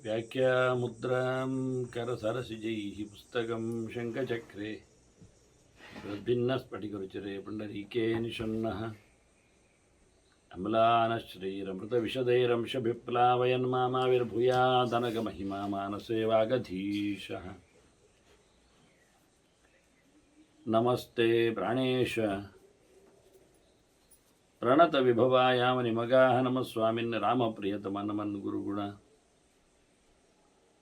व्याख्यामुद्रां करसरसिजैः पुस्तकं शङ्खचक्रे भिन्नस्फटिकरुचिरे पुण्डरीके निषण्णः अम्लानश्रीरमृतविशदैरंशभिप्लावयन्मामाविर्भूयादनगमहिमा मानसे वागधीशः। नमस्ते प्राणेश प्रणतविभवायामनिमगाः नमः स्वामिन् रामप्रियतम नमन् गुरुगुण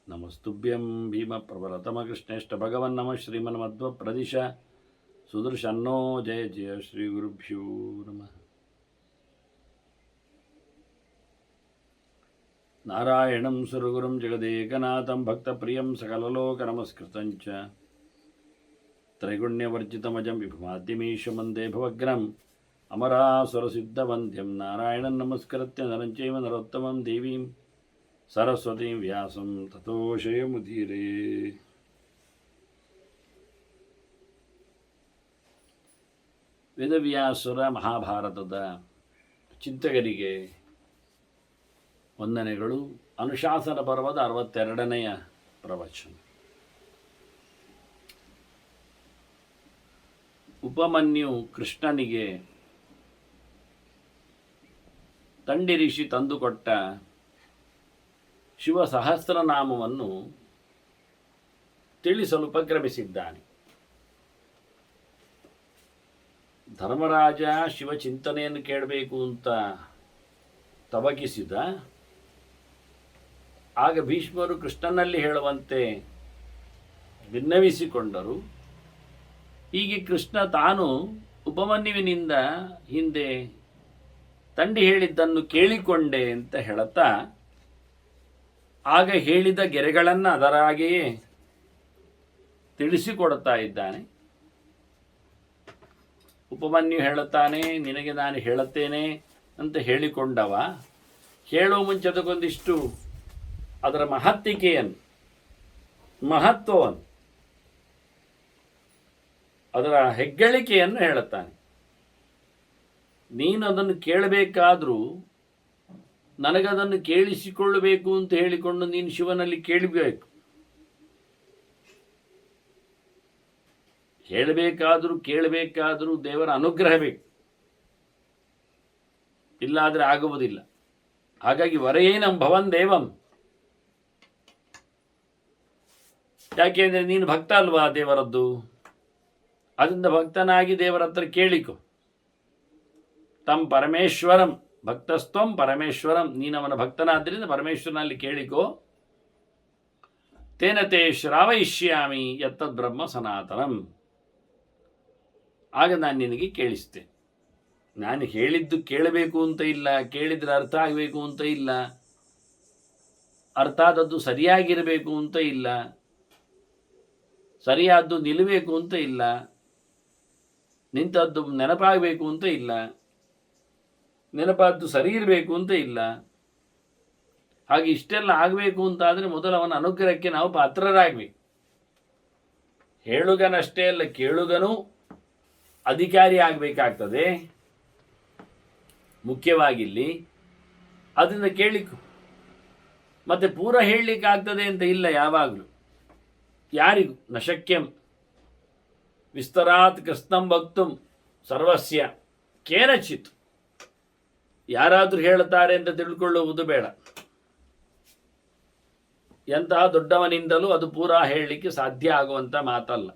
नमस्तुभ्यं भीमप्रबलतमकृष्णेष्ट भगवन् नमः श्रीमन्मध्वप्रदिश सुदर्शन्नो जय जय श्रीगुरुभ्यो नमः। नारायणं सुरगुरुं जगदेकनाथं भक्तप्रियं सकललोकनमस्कृतं च त्रैगुण्यवर्जितमजं विभुमाद्यमीशं वन्दे भवग्रम् अमरासुरसिद्धवन्द्यं नारायणं नमस्कृत्य नरं चैव नरोत्तमं देवीं सरस्वतीं व्यासं ततो जयमुदीरे। ವೇದವ್ಯಾಸರ ಮಹಾಭಾರತದ ಚಿಂತಕರಿಗೆ ವಂದನೆಗಳು. ಅನುಶಾಸನ ಪರ್ವದ 62ನೆಯ ಪ್ರವಚನ. ಉಪಮನ್ಯು ಕೃಷ್ಣನಿಗೆ ತಂಡಿ ಋಷಿ ತಂದುಕೊಟ್ಟ ಶಿವ ಸಹಸ್ರನಾಮವನ್ನು ತಿಳಿಸಲು ಉಪಕ್ರಮಿಸಿದ್ದಾನೆ. ಧರ್ಮರಾಜ ಶಿವಚಿಂತನೆಯನ್ನು ಕೇಳಬೇಕು ಅಂತ ತವಕಿಸಿದ. ಆಗ ಭೀಷ್ಮರು ಕೃಷ್ಣನಲ್ಲಿ ಹೇಳುವಂತೆ ವಿನ್ನವಿಸಿಕೊಂಡರು. ಹೀಗೆ ಕೃಷ್ಣ ತಾನು ಉಪಮನ್ಯುವಿನಿಂದ ಹಿಂದೆ ತಂಡಿ ಹೇಳಿದ್ದನ್ನು ಕೇಳಿಕೊಂಡೆ ಅಂತ ಹೇಳುತ್ತಾ ಆಗ ಹೇಳಿದ ಗೆರೆಗಳನ್ನು ಅದರ ಹಾಗೆಯೇ ತಿಳಿಸಿಕೊಡುತ್ತಾ ಇದ್ದಾನೆ. ಉಪಮನ್ಯು ಹೇಳುತ್ತಾನೆ, ನಿನಗೆ ನಾನು ಹೇಳುತ್ತೇನೆ ಅಂತ ಹೇಳಿಕೊಂಡವ ಹೇಳುವ ಮುಂಚೆ ಅದಕ್ಕೊಂದಿಷ್ಟು ಅದರ ಮಹತ್ವವನ್ನು ಅದರ ಹೆಗ್ಗಳಿಕೆಯನ್ನು ಹೇಳುತ್ತಾನೆ. ನೀನು ಅದನ್ನು ಕೇಳಬೇಕಾದ್ರೂ ನನಗದನ್ನು ಕೇಳಿಸಿಕೊಳ್ಳಬೇಕು ಅಂತ ಹೇಳಿಕೊಂಡು ನೀನು ಶಿವನಲ್ಲಿ ಕೇಳಬೇಕು. ಕೇಳಬೇಕಾದರೂ ದೇವರ ಅನುಗ್ರಹ ಬೇಕು, ಇಲ್ಲಾದರೆ ಆಗುವುದಿಲ್ಲ. ಹಾಗಾಗಿ ವರೇನಂ ಭವನ್ ದೇವಂ, ಯಾಕೆಂದರೆ ನೀನು ಭಕ್ತ ಅಲ್ವಾ ದೇವರದ್ದು. ಅದರಿಂದ ಭಕ್ತನಾಗಿ ದೇವರ ಹತ್ರ ಕೇಳಿಕೊ. ತಂ ಪರಮೇಶ್ವರಂ ಭಕ್ತಸ್ತ್ವಂ ಪರಮೇಶ್ವರಂ, ನೀನವನ ಭಕ್ತನಾದ್ದರಿಂದ ಪರಮೇಶ್ವರನಲ್ಲಿ ಕೇಳಿಕೋ. ತೇನ ತೇ ಶ್ರಾವಯಿಷ್ಯಾಮಿ ಯತ್ತದ್ ಬ್ರಹ್ಮ ಸನಾತನಂ, ಆಗ ನಾನು ನಿನಗೆ ಕೇಳಿಸ್ತೇನೆ. ನಾನು ಹೇಳಿದ್ದು ಕೇಳಬೇಕು ಅಂತ ಇಲ್ಲ, ಕೇಳಿದರೆ ಅರ್ಥ ಆಗಬೇಕು ಅಂತ ಇಲ್ಲ, ಅರ್ಥ ಆದದ್ದು ಸರಿಯಾಗಿರಬೇಕು ಅಂತ ಇಲ್ಲ, ಸರಿಯಾದ್ದು ನಿಲ್ಲಬೇಕು ಅಂತ ಇಲ್ಲ, ನಿಂತದ್ದು ನೆನಪಾಗಬೇಕು ಅಂತ ಇಲ್ಲ, ನೆನಪಾದ್ದು ಸರಿ ಇರಬೇಕು ಅಂತ ಇಲ್ಲ. ಹಾಗೆ ಇಷ್ಟೆಲ್ಲ ಆಗಬೇಕು ಅಂತಾದರೆ ಮೊದಲು ಅವನ ಅನುಗ್ರಹಕ್ಕೆ ನಾವು ಪಾತ್ರರಾಗಬೇಕು. ಹೇಳುಗನಷ್ಟೇ ಅಲ್ಲ, ಕೇಳುಗನೂ ಅಧಿಕಾರಿ ಆಗಬೇಕಾಗ್ತದೆ ಮುಖ್ಯವಾಗಿಲ್ಲಿ. ಅದರಿಂದ ಕೇಳಿಕು. ಮತ್ತು ಪೂರ ಹೇಳಲಿಕ್ಕಾಗ್ತದೆ ಅಂತ ಇಲ್ಲ ಯಾವಾಗಲೂ. ಯಾರಿಗೂ ನ ಶಕ್ಯಂ ವಿಸ್ತರಾತ್ ಕೃಷ್ಣಂ ಭಕ್ತುಂ ಸರ್ವಸ್ಯ ಕೇನಚಿತ್. ಯಾರಾದರೂ ಹೇಳುತ್ತಾರೆ ಅಂತ ತಿಳ್ಕೊಳ್ಳುವುದು ಬೇಡ. ಎಂತಹ ದೊಡ್ಡವನಿಂದಲೂ ಅದು ಪೂರಾ ಹೇಳಲಿಕ್ಕೆ ಸಾಧ್ಯ ಆಗುವಂಥ ಮಾತಲ್ಲ.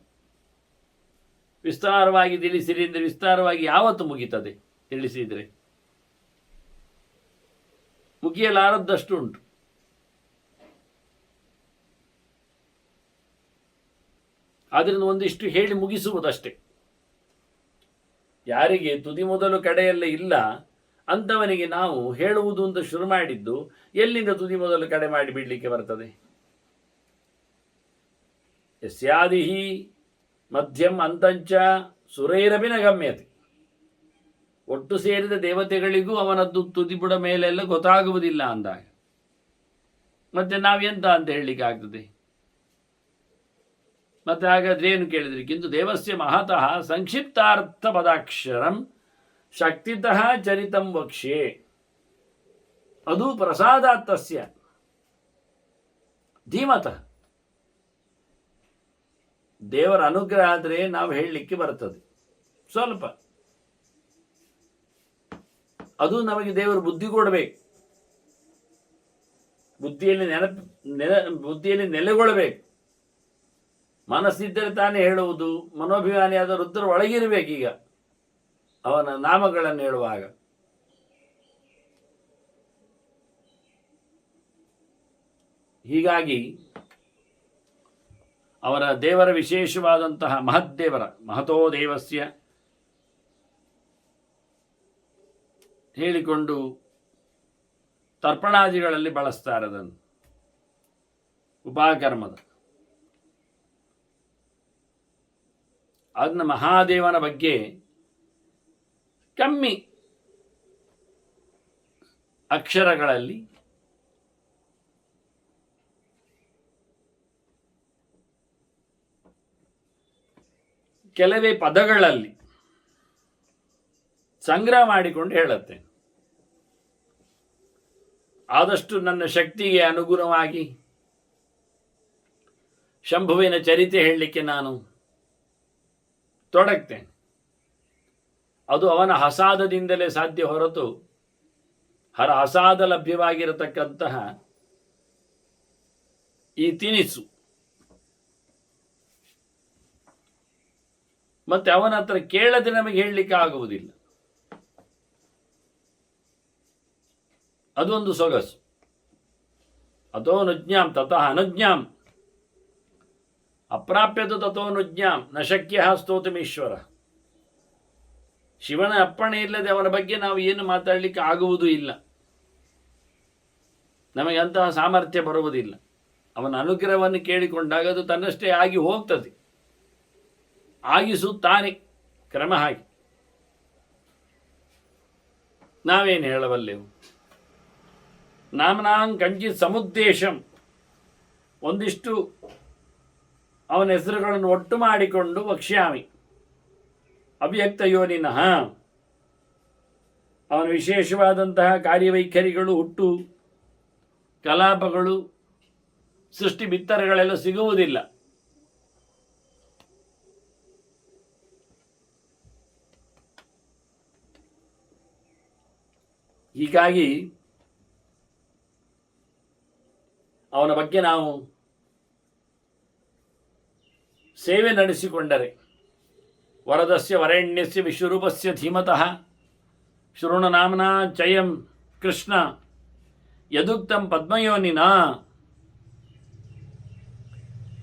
ವಿಸ್ತಾರವಾಗಿ ತಿಳಿಸಿರಿ ಅಂದರೆ ವಿಸ್ತಾರವಾಗಿ ಯಾವತ್ತು ಮುಗೀತದೆ? ತಿಳಿಸಿದರೆ ಮುಗಿಯಲಾರದ್ದಷ್ಟು ಉಂಟು. ಆದ್ದರಿಂದ ಒಂದಿಷ್ಟು ಹೇಳಿ ಮುಗಿಸುವುದಷ್ಟೇ. ಯಾರಿಗೆ ತುದಿ ಮೊದಲು ಕಡೆಯೆಲ್ಲ ಇಲ್ಲ ಅಂಥವನಿಗೆ ನಾವು ಹೇಳುವುದು ಅಂತ ಶುರು ಮಾಡಿದ್ದು ಎಲ್ಲಿಂದ ತುದಿ ಮೊದಲು ಕಡೆ ಮಾಡಿ ಬಿಡಲಿಕ್ಕೆ ಬರ್ತದೆ? ಯಸ್ಯಾದಿಹಿ ಮಧ್ಯಂ ಅಂತಂಚ ಸುರೈರಭಿನ ಗಮ್ಯತೆ. ಒಟ್ಟು ಸೇರಿದ ದೇವತೆಗಳಿಗೂ ಅವನದ್ದು ತುದಿಬುಡ ಮೇಲೆಲ್ಲ ಗೊತ್ತಾಗುವುದಿಲ್ಲ ಅಂದಾಗ ಮತ್ತೆ ನಾವೆಂತ ಅಂತ ಹೇಳಲಿಕ್ಕೆ ಆಗ್ತದೆ? ಮತ್ತೆ ಹಾಗಾದ್ರೆ ಏನು ಕೇಳಿದ್ರಿ? ಕಿಂತು ದೇವಸ್ಯ ಮಹತಃ ಸಂಕ್ಷಿಪ್ತಾರ್ಥ ಪದಾಕ್ಷರಂ ಶಕ್ತಿತಃ ಚರಿತಂ ವಕ್ಷ್ಯೆ. ಅದು ಪ್ರಸಾದಾತ್ತಸ್ಯ ಧೀಮತಃ ದೇವರ ಅನುಗ್ರಹ ಆದರೆ ನಾವು ಹೇಳಲಿಕ್ಕೆ ಬರ್ತದೆ. ಸ್ವಲ್ಪ ಅದು ನಮಗೆ ದೇವರು ಬುದ್ಧಿ ಕೊಡಬೇಕು, ಬುದ್ಧಿಯಲ್ಲಿ ನೆಲೆಗೊಳ್ಳಬೇಕು. ಮನಸ್ಸಿದ್ದರೆ ತಾನೇ ಹೇಳುವುದು. ಮನೋಭಿಮಾನಿಯಾದ ರುದ್ರ ಒಳಗಿರಬೇಕೀಗ ಅವನ ನಾಮಗಳನ್ನು ಹೇಳುವಾಗ. ಹೀಗಾಗಿ ಅವರ ದೇವರ ವಿಶೇಷವಾದಂತಹ ಮಹದ್ದೇವರ ಮಹತೋ ದೇವಸ್ಯ ಹೇಳಿಕೊಂಡು ತರ್ಪಣಾದಿಗಳಲ್ಲಿ ಬಳಸ್ತಾರೆ ಅದನ್ನು, ಉಪಕರ್ಮದ. ಅದನ್ನ ಮಹಾದೇವನ ಬಗ್ಗೆ ಕಮ್ಮಿ ಅಕ್ಷರಗಳಲ್ಲಿ ಕೆಲವೇ ಪದಗಳಲ್ಲಿ ಸಂಗ್ರಹ ಮಾಡಿಕೊಂಡು ಹೇಳುತ್ತೆ. ಆದಷ್ಟು ನನ್ನ ಶಕ್ತಿಗೆ ಅನುಗುಣವಾಗಿ ಶಂಭುವಿನ ಚರಿತೆ ಹೇಳಲಿಕ್ಕೆ ನಾನು ತೊಡಗ್ತೇನೆ. ಅದು ಅವನ ಹಸಾದದಿಂದಲೇ ಸಾಧ್ಯ ಹೊರತು ಹಸಾದ ಲಭ್ಯವಾಗಿರತಕ್ಕಂತಹ ಈ ತಿನಿಸು ಮತ್ತೆ ಅವನ ಹತ್ರ ಕೇಳದೆ ನಮಗೆ ಹೇಳಲಿಕ್ಕೆ ಆಗುವುದಿಲ್ಲ. ಅದೊಂದು ಸೊಗಸು. ಅಥೋ ನುಜ್ಞಾಂ ತತಃ ಅನುಜ್ಞಾಂ ಅಪ್ರಾಪ್ಯತು ತಥೋ ನುಜ್ಞಾಂ ನ ಶಕ್ಯ ಸ್ತೋತಮೀಶ್ವರ. ಶಿವನ ಅಪ್ಪಣೆ ಇಲ್ಲದೆ ಅವನ ಬಗ್ಗೆ ನಾವು ಏನು ಮಾತಾಡಲಿಕ್ಕೆ ಆಗುವುದೂ ಇಲ್ಲ. ನಮಗೆ ಅಂತಹ ಸಾಮರ್ಥ್ಯ ಬರುವುದಿಲ್ಲ. ಅವನ ಅನುಗ್ರಹವನ್ನು ಕೇಳಿಕೊಂಡಾಗ ಅದು ತನ್ನಷ್ಟೇ ಆಗಿ ಹೋಗ್ತದೆ, ಆಗಿಸುತ್ತಾನೆ ಕ್ರಮ. ಹಾಗೆ ನಾವೇನು ಹೇಳಬಲ್ಲೆವು? ನಾಮನಾಂ ಕಂಚಿತ್ ಸಮುದ್ದೇಶಂ, ಒಂದಿಷ್ಟು ಅವನ ಹೆಸರುಗಳನ್ನು ಒಟ್ಟು ಮಾಡಿಕೊಂಡು ವಕ್ಷ್ಯಾಮಿ ಅವ್ಯಕ್ತ ಯೋನಿನಃ. ಅವನ ವಿಶೇಷವಾದಂತಹ ಕಾರ್ಯವೈಖರಿಗಳು, ಹುಟ್ಟು ಕಲಾಪಗಳು, ಸೃಷ್ಟಿ ಬಿತ್ತರಗಳೆಲ್ಲ ಸಿಗುವುದಿಲ್ಲ. ಹೀಗಾಗಿ ಅವನ ಬಗ್ಗೆ ನಾವು ಸೇವೆ ನಡೆಸಿಕೊಂಡರೆ ವರದಸ್ಯ ವರೆಣ್ಯಸ್ಯ ವಿಶ್ವರೂಪಸ್ಯ ಧೀಮತಃ ಶೃಣುನಾಮ್ನಾ ಚಯಂ ಕೃಷ್ಣ ಯದುಕ್ತಂ ಪದ್ಮಯೋನಿನ.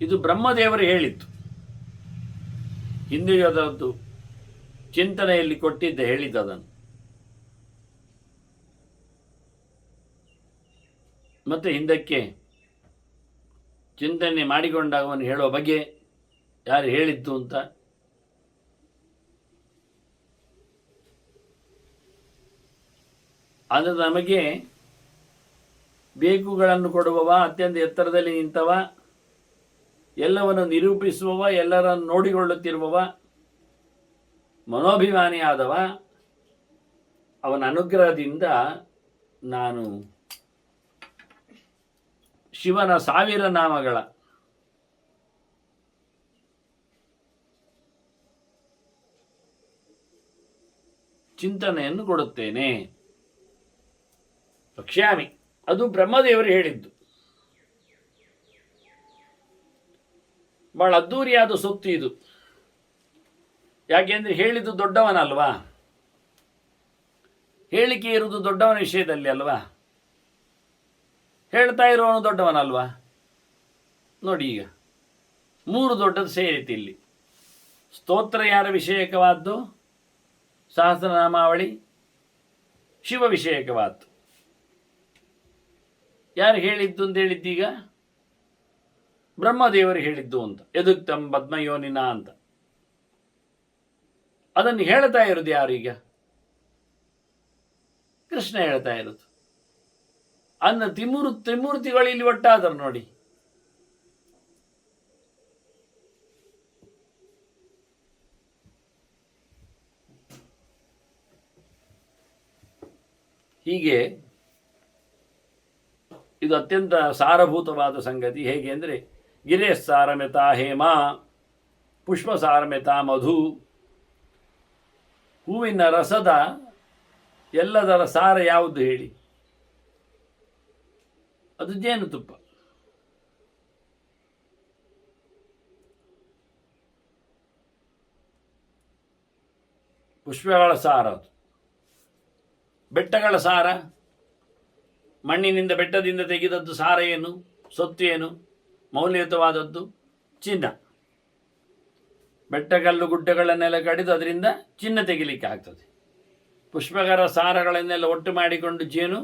ಇದು ಬ್ರಹ್ಮದೇವರು ಹೇಳಿತ್ತು. ಹಿಂದೆ ಅದರದ್ದು ಚಿಂತನೆಯಲ್ಲಿ ಕೊಟ್ಟಿದ್ದೆ, ಹೇಳಿದ್ದದನ್ನು. ಮತ್ತೆ ಹಿಂದಕ್ಕೆ ಚಿಂತನೆ ಮಾಡಿಕೊಂಡಾಗ ಅವನು ಹೇಳುವ ಬಗ್ಗೆ ಯಾರು ಹೇಳಿದ್ದು ಅಂತ ಅದು ನಮಗೆ ಬೇಕುಗಳನ್ನು ಕೊಡುವವ, ಅತ್ಯಂತ ಎತ್ತರದಲ್ಲಿ ನಿಂತವ, ಎಲ್ಲವನ್ನು ನಿರೂಪಿಸುವವ, ಎಲ್ಲರನ್ನು ನೋಡಿಕೊಳ್ಳುತ್ತಿರುವವ, ಮನೋಭಿಮಾನಿಯಾದವ. ಅವನ ಅನುಗ್ರಹದಿಂದ ನಾನು ಶಿವನ 1000 ನಾಮಗಳ ಚಿಂತನೆಯನ್ನು ಕೊಡುತ್ತೇನೆ. ವಕ್ಷ್ಯಾಮಿ, ಅದು ಬ್ರಹ್ಮದೇವರು ಹೇಳಿದ್ದು. ಬಹಳ ಅದ್ದೂರಿಯಾದ ಸೊತ್ತು ಇದು. ಯಾಕೆಂದ್ರೆ ಹೇಳಿದ್ದು ದೊಡ್ಡವನಲ್ವಾ, ಹೇಳಿಕೆ ಇರುವುದು ದೊಡ್ಡವನ ವಿಷಯದಲ್ಲಿ ಅಲ್ವಾ, ಹೇಳ್ತಾ ಇರೋನು ದೊಡ್ಡವನಲ್ವಾ. ನೋಡಿ, ಈಗ 3 ದೊಡ್ಡದು ಸೇರಿತು ಇಲ್ಲಿ. ಸ್ತೋತ್ರ ಯಾರ ವಿಷಯಕವಾದ್ದು? ಸಹಸ್ರನಾಮಾವಳಿ ಶಿವ ವಿಷಯಕವಾದ್ದು. ಯಾರು ಹೇಳಿದ್ದು ಅಂತ ಹೇಳಿದ್ದೀಗ? ಬ್ರಹ್ಮದೇವರು ಹೇಳಿದ್ದು ಅಂತ. ಯದುಕ್ತಂ ಪದ್ಮಯೋನಿನ ಅಂತ. ಅದನ್ನು ಹೇಳ್ತಾ ಇರೋದು ಯಾರೀಗ? ಕೃಷ್ಣ ಹೇಳ್ತಾ ಇರೋದು. ಅನ್ನ ತ್ರಿಮೂರ್ತಿಗಳು ಇಲ್ಲಿ ಒಟ್ಟಾದರು ನೋಡಿ. ಹೀಗೆ ಇದು ಅತ್ಯಂತ ಸಾರಭೂತವಾದ ಸಂಗತಿ. ಹೇಗೆ ಅಂದರೆ ಗಿರೇ ಸಾರಮೆತಾ ಹೇಮ, ಪುಷ್ಪ ಸಾರಮೆತಾ ಮಧು. ಹೂವಿನ ರಸದ ಎಲ್ಲದರ ಸಾರ ಯಾವುದು ಹೇಳಿ? ಅದು ಜೇನುತುಪ್ಪ. ಪುಷ್ಪಗಳ ಸಾರ ಅದು. ಬೆಟ್ಟಗಳ ಸಾರ, ಮಣ್ಣಿನಿಂದ ಬೆಟ್ಟದಿಂದ ತೆಗೆದದ್ದು ಸಾರ ಏನು? ಸೊತ್ತು ಏನು? ಮೌಲ್ಯಯುತವಾದದ್ದು ಚಿನ್ನ. ಬೆಟ್ಟಗಲ್ಲು ಗುಡ್ಡಗಳನ್ನೆಲ್ಲ ಕಡಿದು ಅದರಿಂದ ಚಿನ್ನ ತೆಗಿಲಿಕ್ಕೆ ಆಗ್ತದೆ. ಪುಷ್ಪಗಳ ಸಾರಗಳನ್ನೆಲ್ಲ ಒಟ್ಟು ಮಾಡಿಕೊಂಡು ಜೇನು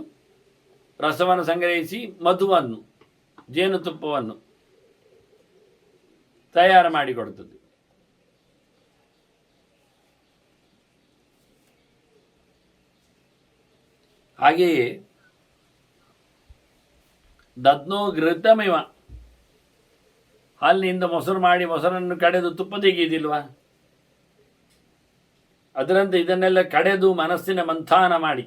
ರಸವನ್ನು ಸಂಗ್ರಹಿಸಿ ಮಧುವನ್ನು, ಜೇನುತುಪ್ಪವನ್ನು ತಯಾರು ಮಾಡಿಕೊಡುತ್ತದೆ. ಹಾಗೆಯೇ ದದ್ನೋ ಘೃತಮಿವ, ಹಾಲಿನಿಂದ ಮೊಸರು ಮಾಡಿ ಮೊಸರನ್ನು ಕಡೆದು ತುಪ್ಪ ತೆಗೆಯುವುದಿಲ್ವಾ? ಅದರಂತೆ ಇದನ್ನೆಲ್ಲ ಕಡೆದು ಮನಸ್ಸಿನ ಮಂಥಾನ ಮಾಡಿ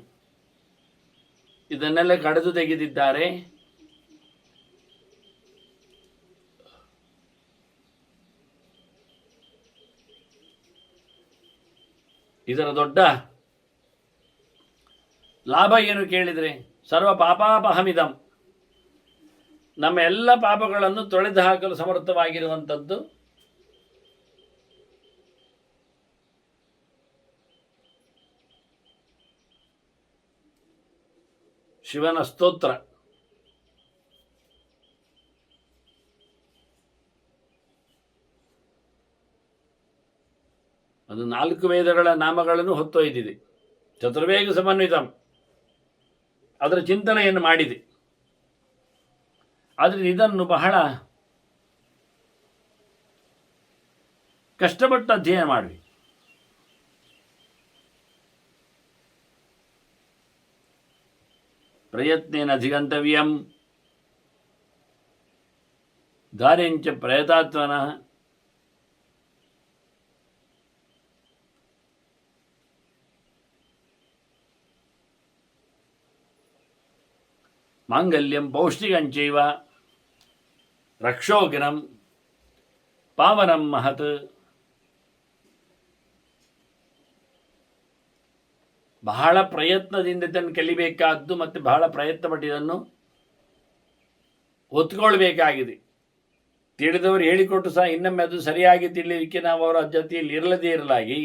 ಇದನ್ನೆಲ್ಲ ಕಡೆದು ತೆಗೆದಿದ್ದಾರೆ. ಇದರ ದೊಡ್ಡ ಲಾಭ ಏನು ಕೇಳಿದರೆ, ಸರ್ವ ಪಾಪಾಪಹಮಿದಂ, ನಮ್ಮ ಎಲ್ಲ ಪಾಪಗಳನ್ನು ತೊಳೆದು ಹಾಕಲು ಸಮರ್ಥವಾಗಿರುವಂಥದ್ದು ಶಿವನ ಸ್ತೋತ್ರ. ಅದು 4 ವೇದಗಳ ನಾಮಗಳನ್ನು ಹೊತ್ತೊಯ್ದಿದೆ. ಚತುರ್ವೇಗ ಸಮನ್ವಿತಂ, ಅದರ ಚಿಂತನೆಯನ್ನು ಮಾಡಿದೆ. ಆದರೆ ಇದನ್ನು ಬಹಳ ಕಷ್ಟಪಟ್ಟು ಅಧ್ಯಯನ ಮಾಡಿ. ಪ್ರಯತ್ನೇನ ಅಧಿಗಂತವ್ಯಂ ಧಾರ್ಯಂಚ ಪ್ರಯತಾತ್ಮನಃ. ಮಾಂಗಲ್ಯಂ ಪೌಷ್ಟಿಕಂಚೈವ ರಕ್ಷೋಗ್ರಂ ಪಾವನಂ ಮಹತ್. ಬಹಳ ಪ್ರಯತ್ನದಿಂದ ಇದನ್ನು ಕಲಿಬೇಕಾದ್ದು ಮತ್ತು ಬಹಳ ಪ್ರಯತ್ನ ಪಟ್ಟು ಇದನ್ನು ಹೊತ್ಕೊಳ್ಬೇಕಾಗಿದೆ. ತಿಳಿದವರು ಹೇಳಿಕೊಟ್ಟು ಸಹ ಇನ್ನೊಮ್ಮೆ ಅದು ಸರಿಯಾಗಿ ತಿಳಿಯಲಿಕ್ಕೆ ನಾವು ಅವರ ಜೊತೆಯಲ್ಲಿ ಇರಲದೇ ಇರಲಾಗಿ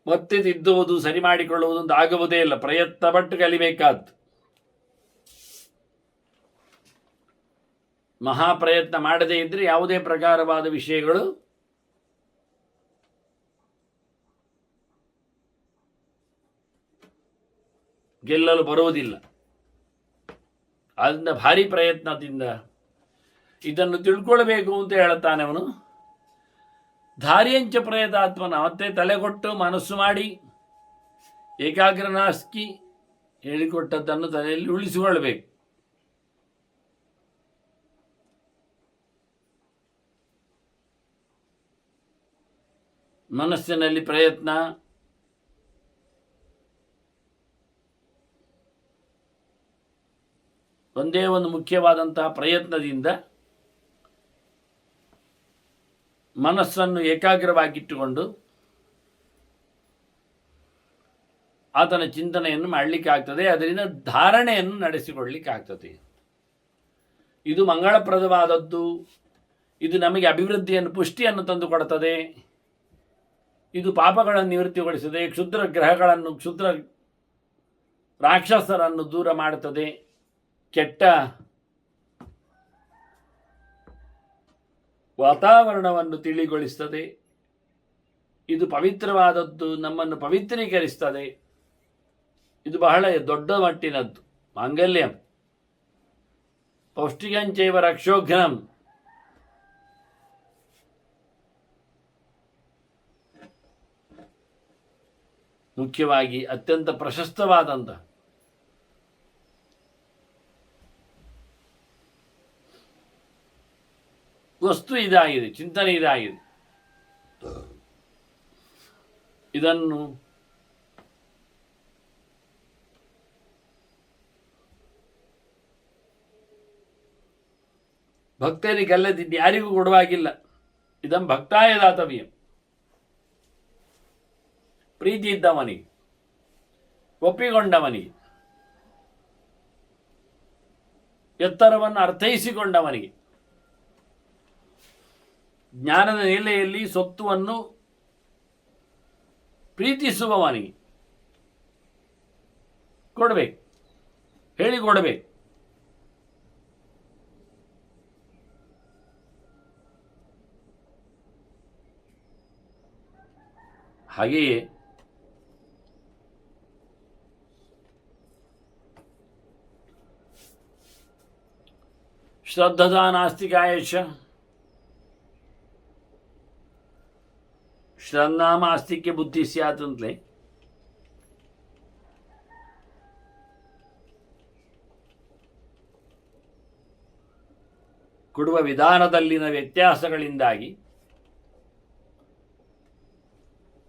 ಮತ್ತೆ ತಿದ್ದುವುದು ಸರಿ ಮಾಡಿಕೊಳ್ಳುವುದು ಅಂತ ಆಗುವುದೇ ಇಲ್ಲ. ಪ್ರಯತ್ನ ಪಟ್ಟು ಕಲಿಬೇಕಾದ್ದು. ಮಹಾಪ್ರಯತ್ನ ಮಾಡದೇ ಇದ್ದರೆ ಯಾವುದೇ ಪ್ರಕಾರವಾದ ವಿಷಯಗಳು ಗೆಲ್ಲಲು ಬರುವುದಿಲ್ಲ. ಆದ್ದರಿಂದ ಭಾರಿ ಪ್ರಯತ್ನದಿಂದ ಇದನ್ನು ತಿಳ್ಕೊಳ್ಬೇಕು ಅಂತ ಹೇಳುತ್ತಾನೆ ಅವನು. ಧಾರ್ಯಂಚ ಪ್ರಯತಾತ್ಮನ, ಮತ್ತೆ ತಲೆಗೊಟ್ಟು ಮನಸ್ಸು ಮಾಡಿ ಏಕಾಗ್ರನಾಸ್ಕಿ ಹೇಳಿಕೊಟ್ಟದ್ದನ್ನು ತಲೆಯಲ್ಲಿ ಉಳಿಸಿಕೊಳ್ಬೇಕು. ಮನಸ್ಸಿನಲ್ಲಿ ಪ್ರಯತ್ನ, ಒಂದೇ ಒಂದು ಮುಖ್ಯವಾದಂತಹ ಪ್ರಯತ್ನದಿಂದ ಮನಸ್ಸನ್ನು ಏಕಾಗ್ರವಾಗಿಟ್ಟುಕೊಂಡು ಆತನ ಚಿಂತನೆಯನ್ನು ಮಾಡಲಿಕ್ಕಾಗ್ತದೆ. ಅದರಿಂದ ಧಾರಣೆಯನ್ನು ನಡೆಸಿಕೊಳ್ಳಲಿಕ್ಕಾಗ್ತದೆ. ಇದು ಮಂಗಳಪ್ರದವಾದದ್ದು. ಇದು ನಮಗೆ ಅಭಿವೃದ್ಧಿಯನ್ನು, ಪುಷ್ಟಿಯನ್ನು ತಂದುಕೊಡುತ್ತದೆ. ಇದು ಪಾಪಗಳನ್ನು ನಿವೃತ್ತಿಗೊಳಿಸುತ್ತದೆ. ಕ್ಷುದ್ರ ಗ್ರಹಗಳನ್ನು, ಕ್ಷುದ್ರ ರಾಕ್ಷಸರನ್ನು ದೂರ ಮಾಡುತ್ತದೆ. ಕೆಟ್ಟ ವಾತಾವರಣವನ್ನು ತಿಳಿಗೊಳಿಸುತ್ತದೆ. ಇದು ಪವಿತ್ರವಾದದ್ದು, ನಮ್ಮನ್ನು ಪವಿತ್ರೀಕರಿಸ್ತದೆ. ಇದು ಬಹಳ ದೊಡ್ಡ ಮಟ್ಟಿನದ್ದು. ಮಾಂಗಲ್ಯಂ ಪೌಷ್ಟಿಕಂಚೈವ ರಕ್ಷೋಘ್ನಂ. ಮುಖ್ಯವಾಗಿ ಅತ್ಯಂತ ಪ್ರಶಸ್ತವಾದಂಥ ವಸ್ತು ಇದಾಗಿದೆ, ಚಿಂತನೆ ಇದಾಗಿದೆ. ಇದನ್ನು ಭಕ್ತರಿಗಲ್ಲದಿದ್ದು ಯಾರಿಗೂ ಕೊಡುವಾಗಿಲ್ಲ. ಇದಂ ಭಕ್ತಾಯ ದಾತವ್ಯಂ. ಪ್ರೀತಿ ಇದ್ದವನಿಗೆ, ಒಪ್ಪಿಕೊಂಡವನಿಗೆ, ಎತ್ತರವನ್ನು ಅರ್ಥೈಸಿಕೊಂಡವನಿಗೆ, ಜ್ಞಾನದ ನೆಲೆಯಲ್ಲಿ ಸ್ವತ್ತುವನ್ನು ಪ್ರೀತಿಸುವವನಿಗೆ ಕೊಡಬೇಕು, ಹೇಳಿಕೊಡಬೇಕು. ಹಾಗೆಯೇ ಶ್ರದ್ಧದಾ ನಾಸ್ತಿಕಾಯಶ, ಶ್ರದ್ಧಾಮ ಆಸ್ತಿಕ್ಯ ಬುದ್ಧಿ ಸ್ಯಾತ್ ಅಂತಲೇ ಕೊಡುವ ವಿಧಾನದಲ್ಲಿನ ವ್ಯತ್ಯಾಸಗಳಿಂದಾಗಿ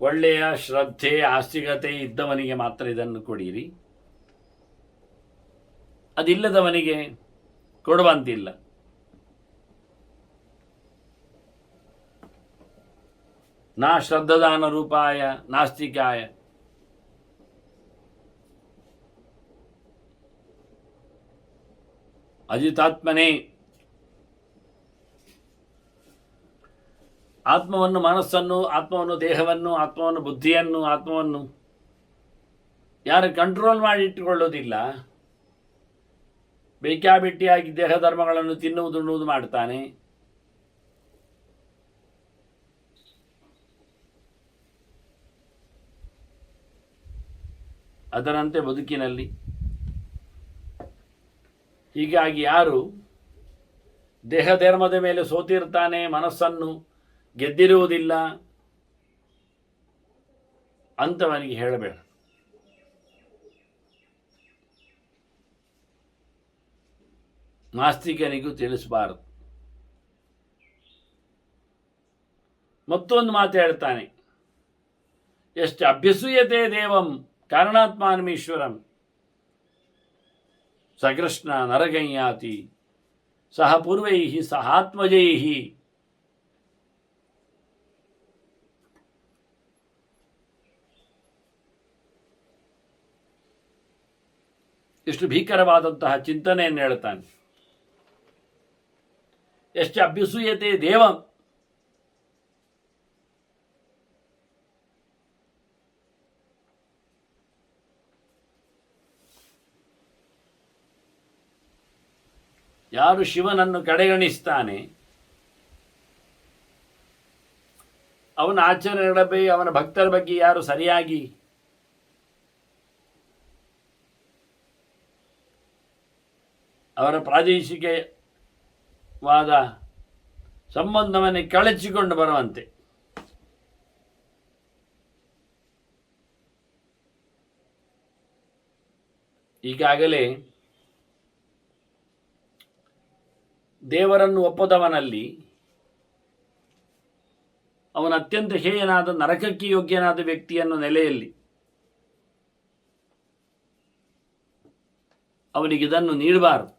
ಒಳ್ಳೆಯ ಶ್ರದ್ಧೆ ಆಸ್ತಿಕತೆ ಇದ್ದವನಿಗೆ ಮಾತ್ರ ಇದನ್ನು ಕೊಡಿರಿ, ಅದಿಲ್ಲದವನಿಗೆ ಕೊಡುವಂತಿಲ್ಲ. ನಾ ಶ್ರದ್ಧದಾನ ರೂಪಾಯ ನಾಸ್ತಿಕಾಯ. ಅಜಿತಾತ್ಮನೇ, ಆತ್ಮವನ್ನು, ಮನಸ್ಸನ್ನು, ಆತ್ಮವನ್ನು, ದೇಹವನ್ನು, ಆತ್ಮವನ್ನು, ಬುದ್ಧಿಯನ್ನು, ಆತ್ಮವನ್ನು ಯಾರು ಕಂಟ್ರೋಲ್ ಮಾಡಿ ಇಟ್ಟುಕೊಳ್ಳೋದಿಲ್ಲ, ಬೇಕಾಬಿಟ್ಟಿಯಾಗಿ ದೇಹ ಧರ್ಮಗಳನ್ನು ತಿನ್ನುವುದು ಮಾಡ್ತಾನೆ. ಅದರಂತೆ ಬದುಕಿನಲ್ಲಿ. ಹೀಗಾಗಿ ಯಾರು ದೇಹ ಧರ್ಮದ ಮೇಲೆ ಸೋತಿರ್ತಾನೆ, ಮನಸ್ಸನ್ನು ಗೆದ್ದಿರುವುದಿಲ್ಲ, ಅಂಥವನಿಗೆ ಹೇಳಬೇಡ. ನಾಸ್ತಿಕನಿಗೂ ತಿಳಿಸಬಾರದು. ಮತ್ತೊಂದು ಮಾತು ಹೇಳ್ತಾನೆ, ಎಷ್ಟು ಅಭ್ಯಸೂಯತೆ ದೇವಂ ಕಾರಣಾತ್ಮಾನಮೀಶ್ವರಂ ಸಕೃಷ್ಣ ನರಗಯ್ಯಾತಿ ಸಹ ಪೂರ್ವೈ ಸಹಾತ್ಮಜೈ. ಎಷ್ಟು ಭೀಕರವಾದಂತಹ ಚಿಂತನೆಯನ್ನು ಹೇಳ್ತಾನೆ. ಎಷ್ಟು ಅಭ್ಯಸೂಯತೆ ದೇವಂ, ಯಾರು ಶಿವನನ್ನು ಕಡೆಗಣಿಸ್ತಾನೆ, ಅವನ ಆಚರಣೆಗಳ ಬಗ್ಗೆ, ಅವನ ಭಕ್ತರ ಬಗ್ಗೆ ಯಾರು ಸರಿಯಾಗಿ ಅವರ ಪ್ರಾದೇಶಿಕವಾದ ಸಂಬಂಧವನ್ನು ಕಳಚಿಕೊಂಡು ಬರುವಂತೆ ಈಗಾಗಲೇ ದೇವರನ್ನು ಒಪ್ಪದವನಲ್ಲಿ ಅವನ ಅತ್ಯಂತ ಹೇಯನಾದ ನರಕಕ್ಕೆ ಯೋಗ್ಯನಾದ ವ್ಯಕ್ತಿಯನ್ನು ನೆಲೆಯಲ್ಲಿ ಅವನಿಗಿದನ್ನು ನೀಡಬಾರದು.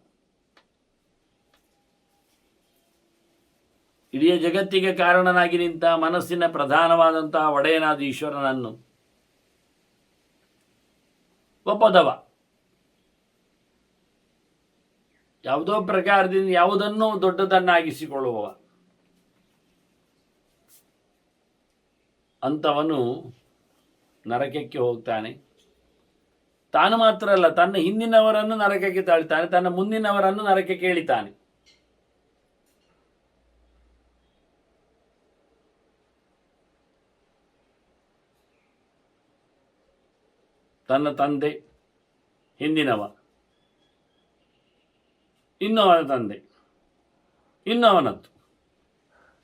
ಇಡೀ ಜಗತ್ತಿಗೆ ಕಾರಣನಾಗಿ ನಿಂತ ಮನಸ್ಸಿನ ಪ್ರಧಾನವಾದಂತಹ ಒಡೆಯನಾದ ಈಶ್ವರನನ್ನು ಒಪ್ಪದವ ಯಾವುದೋ ಪ್ರಕಾರದಿಂದ ಯಾವುದನ್ನೂ ದೊಡ್ಡದನ್ನಾಗಿಸಿಕೊಳ್ಳುವವ ಅಂಥವನು ನರಕಕ್ಕೆ ಹೋಗ್ತಾನೆ. ತಾನು ಮಾತ್ರ ಅಲ್ಲ, ತನ್ನ ಹಿಂದಿನವರನ್ನು ನರಕಕ್ಕೆ ತಾಳ್ತಾನೆ, ತನ್ನ ಮುಂದಿನವರನ್ನು ನರಕಕ್ಕೆ ಎಳಿತಾನೆ. ತನ್ನ ತಂದೆ ಹಿಂದಿನವ, ಇನ್ನೂ ಅವನ ತಂದೆ, ಇನ್ನೂ ಅವನದ್ದು,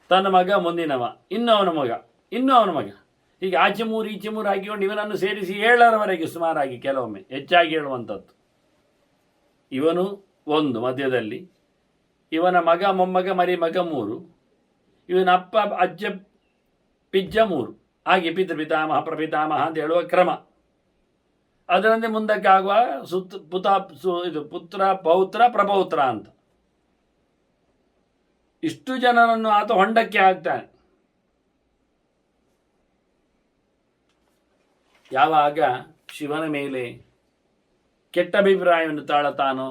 ತನ್ನ ಮಗ ಮುಂದಿನವ, ಇನ್ನೂ ಅವನ ಮಗ, ಇನ್ನೂ ಅವನ ಮಗ, ಹೀಗೆ ಆಚೆ ಮೂರು ಈಚೆ ಮೂರು ಹಾಕಿಕೊಂಡು ಇವನನ್ನು ಸೇರಿಸಿ 7ರವರೆಗೆ ಸುಮಾರಾಗಿ, ಕೆಲವೊಮ್ಮೆ ಹೆಚ್ಚಾಗಿ ಹೇಳುವಂಥದ್ದು. ಇವನು ಒಂದು ಮಧ್ಯದಲ್ಲಿ, ಇವನ ಮಗ ಮೊಮ್ಮಗ ಮರಿ ಮಗ 3, ಇವನ ಅಪ್ಪ ಅಜ್ಜ ಪಿಜ್ಜ 3, ಹಾಗೆ ಪಿತೃಪಿತಾಮಹ ಪ್ರಪಿತಾಮಹ ಅಂತ ಹೇಳುವ ಕ್ರಮ. ಅದರಂತೆ ಮುಂದಕ್ಕೆ ಆಗುವ ಇದು ಪುತ್ರ ಪೌತ್ರ ಪ್ರಪೌತ್ರ ಅಂತ ಇಷ್ಟು ಜನರನ್ನು ಆತ ಹೊಂಡಕ್ಕೆ ಹಾಕ್ತಾನೆ. ಯಾವಾಗ ಶಿವನ ಮೇಲೆ ಕೆಟ್ಟ ಅಭಿಪ್ರಾಯವನ್ನು ತಾಳತಾನೋ,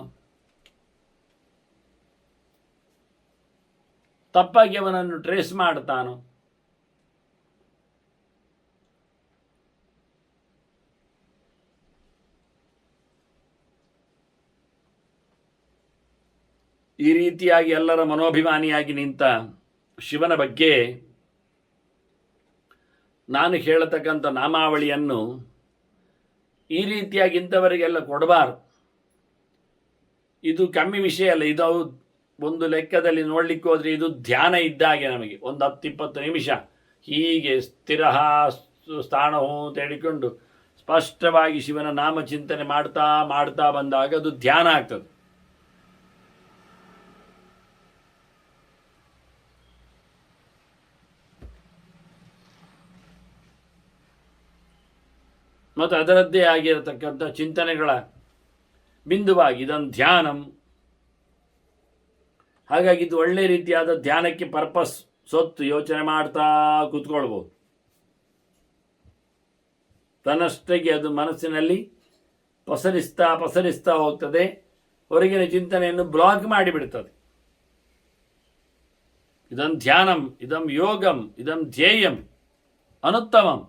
ತಪ್ಪಾಗಿ ಅವನನ್ನು ಟ್ರೇಸ್ ಮಾಡ್ತಾನೋ, ಈ ರೀತಿಯಾಗಿ ಎಲ್ಲರ ಮನೋಭಿಮಾನಿಯಾಗಿ ನಿಂತ ಶಿವನ ಬಗ್ಗೆ ನಾನು ಹೇಳತಕ್ಕಂಥ ನಾಮಾವಳಿಯನ್ನು ಈ ರೀತಿಯಾಗಿ ಇಂಥವರಿಗೆಲ್ಲ ಕೊಡಬಾರ್ದು. ಇದು ಕಮ್ಮಿ ವಿಷಯ ಅಲ್ಲ. ಇದು ಒಂದು ಲೆಕ್ಕದಲ್ಲಿ ನೋಡಲಿಕ್ಕೆ ಹೋದರೆ ಇದು ಧ್ಯಾನ ಇದ್ದಾಗೆ. ನಮಗೆ ಒಂದು 10-20 ನಿಮಿಷ ಹೀಗೆ ಸ್ಥಿರ ಸ್ಥಾನವು ಅಂತ ಹೇಳಿಕೊಂಡು ಸ್ಪಷ್ಟವಾಗಿ ಶಿವನ ನಾಮ ಚಿಂತನೆ ಮಾಡ್ತಾ ಮಾಡ್ತಾ ಬಂದಾಗ ಅದು ಧ್ಯಾನ ಆಗ್ತದೆ. ಮತ್ತು ಅದರದ್ದೇ ಆಗಿರತಕ್ಕಂಥ ಚಿಂತನೆಗಳ ಬಿಂದುವಾಗಿ ಇದನ್ನು ಧ್ಯಾನಂ. ಹಾಗಾಗಿ ಇದು ಒಳ್ಳೆ ರೀತಿಯಾದ ಧ್ಯಾನಕ್ಕೆ ಪರ್ಪಸ್ ಸೊತ್ತು ಯೋಚನೆ ಮಾಡ್ತಾ ಕೂತ್ಕೊಳ್ಬೋದು. ತನ್ನಷ್ಟಕ್ಕೆ ಅದು ಮನಸ್ಸಿನಲ್ಲಿ ಪಸರಿಸ್ತಾ ಹೋಗ್ತದೆ. ಹೊರಗಿನ ಚಿಂತನೆಯನ್ನು ಬ್ಲಾಕ್ ಮಾಡಿಬಿಡ್ತದೆ. ಇದಂ ಧ್ಯಾನಂ, ಇದಂ ಯೋಗಂ, ಇದಂ ಧ್ಯೇಯಂ ಅನುತ್ತಮಂ.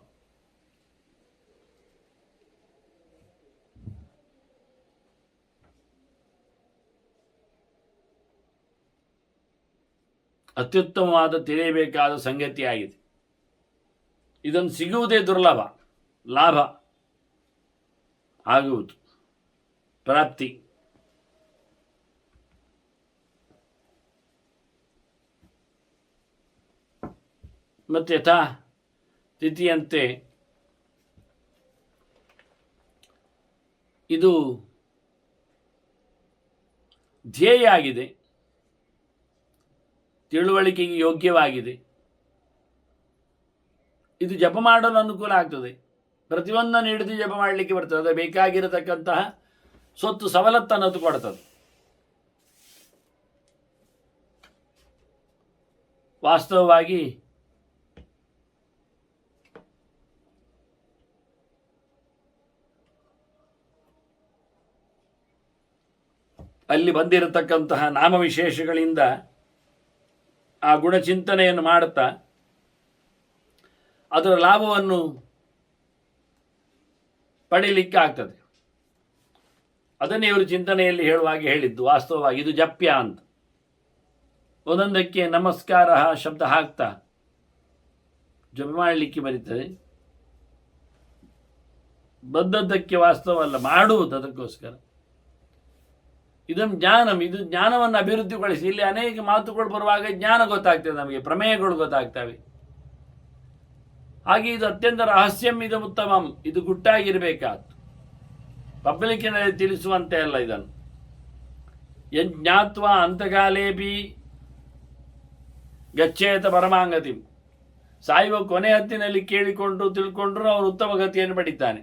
ಅತ್ಯುತ್ತಮವಾದ ತಿಳಿಯಬೇಕಾದ ಸಂಗತಿಯಾಗಿದೆ. ಇದನ್ನು ಸಿಗುವುದೇ ದುರ್ಲಭ, ಲಾಭ ಆಗುವುದು ಪ್ರಾಪ್ತಿ. ಮತ್ತು ಯಥಾ ತಿಥಿಯಂತೆ ಇದು ಧ್ಯೇಯ ಆಗಿದೆ, ತಿಳುವಳಿಕೆಗೆ ಯೋಗ್ಯವಾಗಿದೆ. ಇದು ಜಪ ಮಾಡಲು ಅನುಕೂಲ ಆಗ್ತದೆ. ಪ್ರತಿಯೊಂದನ್ನು ಹಿಡಿದು ಜಪ ಮಾಡಲಿಕ್ಕೆ ಬರ್ತದೆ. ಅದು ಬೇಕಾಗಿರತಕ್ಕಂತಹ ಸೊತ್ತು ಸವಲತ್ತನ್ನು ಕೊಡ್ತದೆ. ವಾಸ್ತವವಾಗಿ ಅಲ್ಲಿ ಬಂದಿರತಕ್ಕಂತಹ ನಾಮವಿಶೇಷಗಳಿಂದ ಆ ಗುಣಚಿಂತನೆಯನ್ನು ಮಾಡುತ್ತಾ ಅದರ ಲಾಭವನ್ನು ಪಡೀಲಿಕ್ಕೆ ಆಗ್ತದೆ. ಅದನ್ನೇ ಇವರು ಚಿಂತನೆಯಲ್ಲಿ ಹೇಳುವಾಗೆ ಹೇಳಿದ್ದು. ವಾಸ್ತವವಾಗಿ ಇದು ಜಪ್ಯ ಅಂತ ಒಂದೊಂದಕ್ಕೆ ನಮಸ್ಕಾರ ಶಬ್ದ ಹಾಕ್ತಾ ಜಪ ಮಾಡಲಿಕ್ಕೆ ಬರೀತದೆ. ಬದ್ದದ್ದಕ್ಕೆ ವಾಸ್ತವಲ್ಲ, ಮಾಡುವುದು ಅದಕ್ಕೋಸ್ಕರ. ಇದನ್ನು ಜ್ಞಾನಂ, ಇದು ಜ್ಞಾನವನ್ನು ಅಭಿವೃದ್ಧಿಗೊಳಿಸಿ. ಇಲ್ಲಿ ಅನೇಕ ಮಾತುಗಳು ಬರುವಾಗ ಜ್ಞಾನ ಗೊತ್ತಾಗ್ತದೆ, ನಮಗೆ ಪ್ರಮೇಯಗಳು ಗೊತ್ತಾಗ್ತವೆ. ಹಾಗೆ ಇದು ಅತ್ಯಂತ ರಹಸ್ಯಂ, ಇದು ಉತ್ತಮಂ, ಇದು ಗುಟ್ಟಾಗಿರಬೇಕಾದ್ದು, ಪಬ್ಲಿಕ್ಕಿನಲ್ಲಿ ತಿಳಿಸುವಂತೆ ಅಲ್ಲ. ಇದನ್ನು ಯಜ್ಞಾತ್ವ ಅಂತಕಾಲೇಪಿ ಗಚ್ಚೇತ ಪರಮಾಂಗತಿ. ಸಾಯುವ ಕೊನೆ ಹತ್ತಿನಲ್ಲಿ ಕೇಳಿಕೊಂಡು ತಿಳ್ಕೊಂಡ್ರು ಅವನು ಉತ್ತಮ ಗತಿಯನ್ನು ಪಡಿತಾನೆ.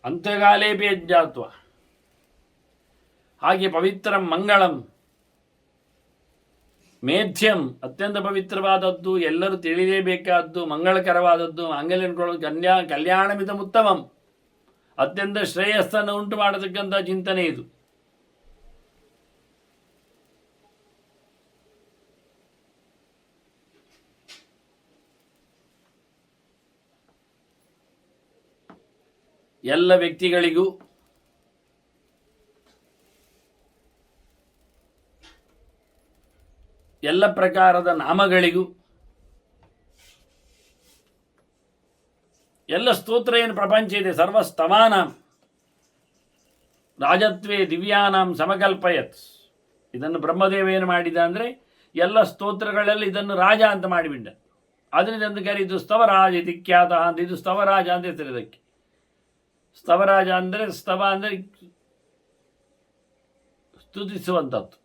ಅಂತಗಾಲೇಪಿ ಯಜ್ಞಾತ್ವ. ಹಾಗೆ ಪವಿತ್ರ ಮಂಗಳಂ, ಮೇಧ್ಯಂ ಅತ್ಯಂತ ಪವಿತ್ರವಾದದ್ದು, ಎಲ್ಲರೂ ತಿಳಿಯಲೇಬೇಕಾದ್ದು, ಮಂಗಳಕರವಾದದ್ದು, ಮಾಂಗಲ್ಯ ಕಲ್ಯಾಣಮಿದ ಉತ್ತಮಂ, ಅತ್ಯಂತ ಶ್ರೇಯಸ್ಸನ್ನು ಉಂಟು ಮಾಡತಕ್ಕಂಥ ಚಿಂತನೆ ಇದು. ಎಲ್ಲ ವ್ಯಕ್ತಿಗಳಿಗೂ ಎಲ್ಲ ಪ್ರಕಾರದ ನಾಮಗಳಿಗೂ ಎಲ್ಲ ಸ್ತೋತ್ರ ಏನು ಪ್ರಪಂಚ ಇದೆ, ಸರ್ವಸ್ತವಾನಾಂ ರಾಜತ್ವೇ ದಿವ್ಯಾನಾಂ ಸಮಕಲ್ಪಯತ್. ಇದನ್ನು ಬ್ರಹ್ಮದೇವ ಏನು ಮಾಡಿದ ಅಂದರೆ ಎಲ್ಲ ಸ್ತೋತ್ರಗಳಲ್ಲಿ ಇದನ್ನು ರಾಜ ಅಂತ ಮಾಡಿಬಿಟ್ಟ. ಅದರಿಂದ ಕರೀದು ಸ್ತವರಾಜ ಇತಿ ಖ್ಯಾತ ಅಂತ. ಇದು ಸ್ತವರಾಜ ಅಂತ ಹೆಸರು ಇದಕ್ಕೆ. ಸ್ತವರಾಜ ಅಂದರೆ ಸ್ತವ ಅಂದರೆ ಸ್ತುತಿಸುವಂಥದ್ದು.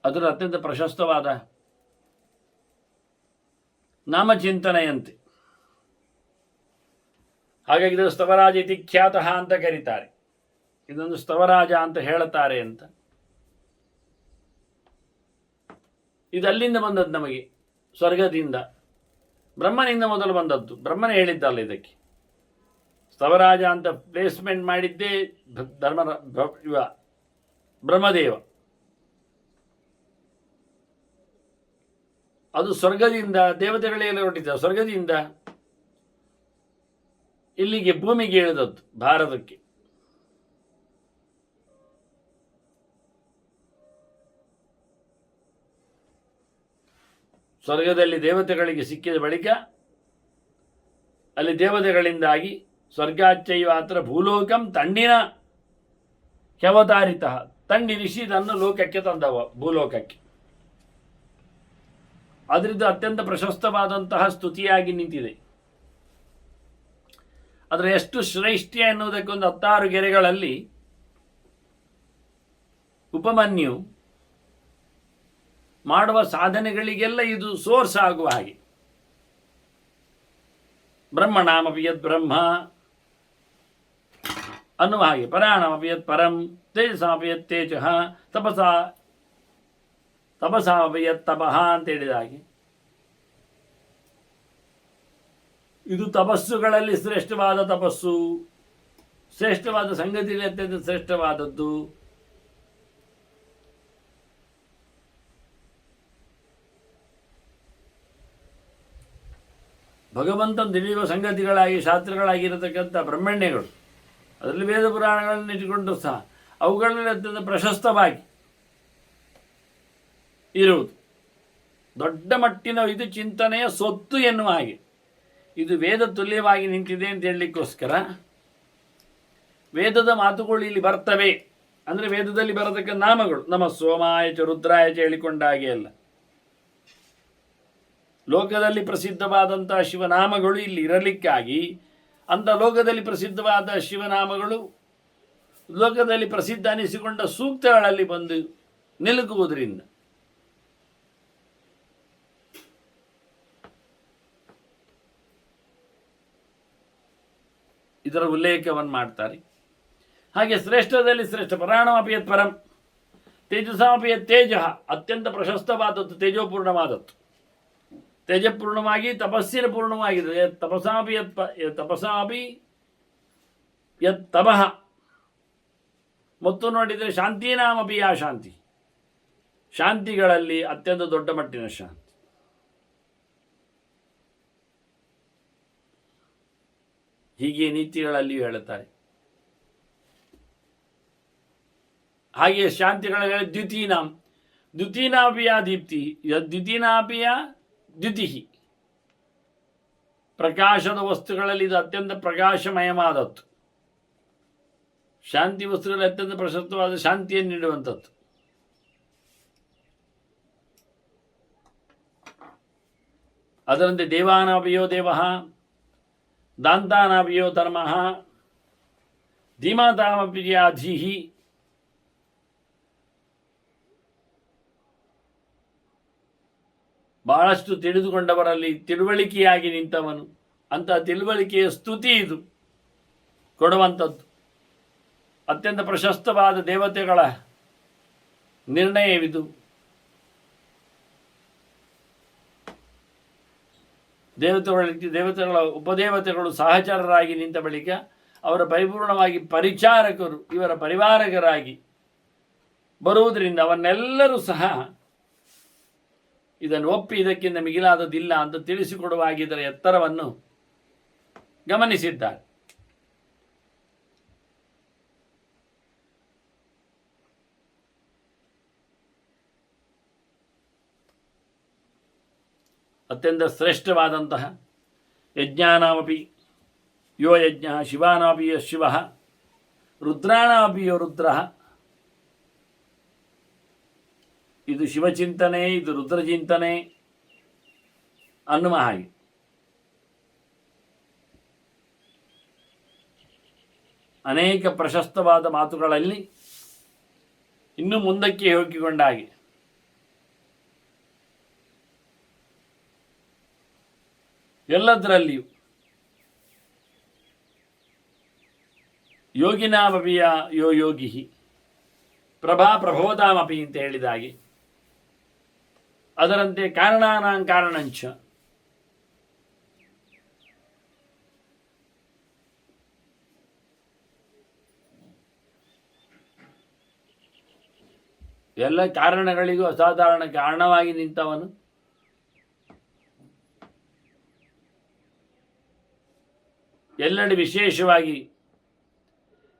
ಅದರ ಅತ್ಯಂತ ಪ್ರಶಸ್ತವಾದ ನಾಮಚಿಂತನೆಯಂತೆ. ಹಾಗಾಗಿ ಇದು ಸ್ತವರಾಜ ಇತಿ ಖ್ಯಾತಃ ಅಂತ ಕರೀತಾರೆ. ಇದೊಂದು ಸ್ತವರಾಜ ಅಂತ ಹೇಳುತ್ತಾರೆ ಅಂತ. ಇದಲ್ಲಿಂದ ಬಂದದ್ದು, ನಮಗೆ ಸ್ವರ್ಗದಿಂದ, ಬ್ರಹ್ಮನಿಂದ ಮೊದಲು ಬಂದದ್ದು. ಬ್ರಹ್ಮನೇ ಹೇಳಿದ್ದಲ್ಲ ಇದಕ್ಕೆ. ಸ್ತವರಾಜ ಅಂತ ಪ್ಲೇಸ್ಮೆಂಟ್ ಮಾಡಿದ್ದೇ ಬ್ರಹ್ಮದೇವ. ಅದು ಸ್ವರ್ಗದಿಂದ, ದೇವತೆಗಳೆಲ್ಲ ಹೊರಟಿದ್ದ ಸ್ವರ್ಗದಿಂದ ಇಲ್ಲಿಗೆ ಭೂಮಿಗೆ ಇಳಿದದ್ದು, ಭಾರತಕ್ಕೆ. ಸ್ವರ್ಗದಲ್ಲಿ ದೇವತೆಗಳಿಗೆ ಸಿಕ್ಕಿದ ಬಳಿಕ ಅಲ್ಲಿ ದೇವತೆಗಳಿಂದಾಗಿ ಸ್ವರ್ಗಾಚ್ಚೈವಾತ್ರ ಭೂಲೋಕಂ ತಂಡಿನ ಕ್ಯವತಾರಿತ, ತಂಡಿ ಋಷಿ ಇದನ್ನು ಲೋಕಕ್ಕೆ ತಂದವ, ಭೂಲೋಕಕ್ಕೆ. ಅದರಿಂದ ಅತ್ಯಂತ ಪ್ರಶಸ್ತವಾದಂತಹ ಸ್ತುತಿಯಾಗಿ ನಿಂತಿದೆ. ಅದರ ಎಷ್ಟು ಶ್ರೇಷ್ಠ್ಯ ಎನ್ನುವುದಕ್ಕೊಂದು 16 ಗೆರೆಗಳಲ್ಲಿ ಉಪಮನ್ಯು ಮಾಡುವ ಸಾಧನೆಗಳಿಗೆಲ್ಲ ಇದು ಸೋರ್ಸ್ ಆಗುವ ಹಾಗೆ. ಬ್ರಹ್ಮಣಾಮಪಿ ಯದ್ ಬ್ರಹ್ಮ ಅನ್ನುವ ಹಾಗೆ, ಪರಾಣಮಪಿ ಯತ್ ಪರಂ, ತೇಜಸಾಮಪಿ ಯತ್ ತೇಜಃ, ತಪಸಾಮಪಿ ಯತ್ ತಪಃ ಅಂತ ಹೇಳಿದ ಹಾಗೆ, ಇದು ತಪಸ್ಸುಗಳಲ್ಲಿ ಶ್ರೇಷ್ಠವಾದ ತಪಸ್ಸು, ಶ್ರೇಷ್ಠವಾದ ಸಂಗತಿಯಲ್ಲಿ ಅತ್ಯಂತ ಶ್ರೇಷ್ಠವಾದದ್ದು. ಭಗವಂತನ ತಿಳಿಯುವ ಸಂಗತಿಗಳಾಗಿ ಶಾಸ್ತ್ರಗಳಾಗಿರತಕ್ಕಂಥ ಬ್ರಹ್ಮಣ್ಯಗಳು, ಅದರಲ್ಲಿ ವೇದ ಪುರಾಣಗಳನ್ನು ಇಟ್ಟುಕೊಂಡು ಸಹ ಅವುಗಳಲ್ಲಿ ಅತ್ಯಂತ ಪ್ರಶಸ್ತವಾಗಿ ಇರುವುದು ದೊಡ್ಡ ಮಟ್ಟಿನ ಇದು ಚಿಂತನೆಯ ಸೊತ್ತು ಎನ್ನುವ ಹಾಗೆ. ಇದು ವೇದ ತುಲ್ಯವಾಗಿ ನಿಂತಿದೆ ಅಂತ ಹೇಳಲಿಕ್ಕೋಸ್ಕರ ವೇದದ ಮಾತುಗಳು ಇಲ್ಲಿ ಬರ್ತವೆ. ಅಂದರೆ ವೇದದಲ್ಲಿ ಬರತಕ್ಕ ನಾಮಗಳು, ನಮ್ಮ ಸೋಮಾಯ ಚ ರುದ್ರಾಯ ಚ ಹೇಳಿಕೊಂಡ ಹಾಗೆ ಅಲ್ಲ. ಲೋಕದಲ್ಲಿ ಪ್ರಸಿದ್ಧವಾದಂತಹ ಶಿವನಾಮಗಳು ಇಲ್ಲಿ ಇರಲಿಕ್ಕಾಗಿ ಅಂಥ ಲೋಕದಲ್ಲಿ ಪ್ರಸಿದ್ಧವಾದ ಶಿವನಾಮಗಳು ಲೋಕದಲ್ಲಿ ಪ್ರಸಿದ್ಧ ಅನಿಸಿಕೊಂಡ ಸೂಕ್ತಗಳಲ್ಲಿ ಬಂದು ನಿಲುಕುವುದರಿಂದ ಇದರ ಉಲ್ಲೇಖವನ್ನು ಮಾಡ್ತಾರೆ. ಹಾಗೆ ಶ್ರೇಷ್ಠದಲ್ಲಿ ಶ್ರೇಷ್ಠ, ಪರಾಣಮಪಿ ಯತ್ ಪರಂ, ತೇಜಸಾಮಪಿ ಯತ್ ತೇಜಃ, ಅತ್ಯಂತ ಪ್ರಶಸ್ತವಾದದ್ದು, ತೇಜೋಪೂರ್ಣವಾದದ್ದು, ತೇಜಪೂರ್ಣವಾಗಿ ತಪಸ್ಸಿನ ಪೂರ್ಣವಾಗಿದೆ. ತಪಸಾಪಿ ಯತ್ ತಪಃ, ಮತ್ತು ನೋಡಿದರೆ ಶಾಂತಿನಾಮಪಿ ಯಾ ಶಾಂತಿ, ಶಾಂತಿಗಳಲ್ಲಿ ಅತ್ಯಂತ ದೊಡ್ಡ ಮಟ್ಟಿನ ಶಾಂತಿ. ಹೀಗೆ ನೀತಿಗಳಲ್ಲಿಯೂ ಹೇಳುತ್ತಾರೆ. ಹಾಗೆ ಶಾಂತಿಗಳ ದ್ಯುತೀನಾಪಿಯ ದೀಪ್ತಿ, ದ್ಯುತೀನಾಪಿಯ ದ್ಯುತಿ, ಪ್ರಕಾಶದ ವಸ್ತುಗಳಲ್ಲಿ ಇದು ಅತ್ಯಂತ ಪ್ರಕಾಶಮಯವಾದದ್ದು. ಶಾಂತಿ ವಸ್ತುಗಳಲ್ಲಿ ಅತ್ಯಂತ ಪ್ರಶಸ್ತವಾದ ಶಾಂತಿಯನ್ನು ನೀಡುವಂಥದ್ದು. ಅದರಂತೆ ದೇವಾನಾಪಿಯೋ ದೇವಃ, ದಾಂತಾನಾಪಿಯೋ ಧರ್ಮಃ, ಧೀಮಾತಾಮಪಿಯ ಧೀಹಿ, ಬಹಳಷ್ಟು ತಿಳಿದುಕೊಂಡವರಲ್ಲಿ ತಿಳುವಳಿಕೆಯಾಗಿ ನಿಂತವನು ಅಂತ ತಿಳುವಳಿಕೆಯ ಸ್ತುತಿ ಇದು ಕೊಡುವಂಥದ್ದು. ಅತ್ಯಂತ ಪ್ರಶಸ್ತವಾದ ದೇವತೆಗಳ ನಿರ್ಣಯವಿದು. ದೇವತೆಗಳ ಉಪದೇವತೆಗಳು ಸಹಚರರಾಗಿ ನಿಂತ ಬಳಿಕ ಅವರ ಪರಿಪೂರ್ಣವಾಗಿ ಪರಿಚಾರಕರು, ಇವರ ಪರಿವಾರಕರಾಗಿ ಬರುವುದರಿಂದ ಅವನ್ನೆಲ್ಲರೂ ಸಹ ಇದನ್ನು ಒಪ್ಪಿ ಇದಕ್ಕಿಂತ ಮಿಗಿಲಾದದಿಲ್ಲ ಅಂತ ತಿಳಿಸಿಕೊಡುವಾಗಿ ಇದರ ಎತ್ತರವನ್ನು ಗಮನಿಸಿದ್ದಾರೆ. ಅತ್ಯಂತ ಶ್ರೇಷ್ಠವಾದಂತಹ ಯಜ್ಞಾನಾಮಪಿ ಯೋ ಯಜ್ಞ, ಶಿವಾನಾಮಪಿ ಯೋ ಶಿವ, ರುದ್ರಾಣಾಮಪಿ ಯೋ ರುದ್ರ. ಇದು ಶಿವಚಿಂತನೆ, ಇದು ರುದ್ರಚಿಂತನೆ. ಅನ್ನುವ ಹಾಗೆ. ಅನೇಕ ಪ್ರಶಸ್ತವಾದ ಮಾತುಗಳಲ್ಲಿ ಇನ್ನು ಮುಂದಕ್ಕೆ ಹೋಗಿಕೊಂಡ ಹಾಗೆ ಎಲ್ಲದರಲ್ಲಿಯೂ ಯೋಗಿನಾಮಪಿಯ ಯೋ ಯೋಗಿ ಪ್ರಭಾ ಪ್ರಭೋದಾಮಪಿ ಅಂತ ಹೇಳಿದ ಹಾಗೆ ಅದರಂತೆ ಕಾರಣಾನಾಂ ಕಾರಣಂಚ ಎಲ್ಲ ಕಾರಣಗಳಿಗೂ ಅಸಾಧಾರಣ ಕಾರಣವಾಗಿ ನಿಂತವನು ಎಲ್ಲೆಡೆ ವಿಶೇಷವಾಗಿ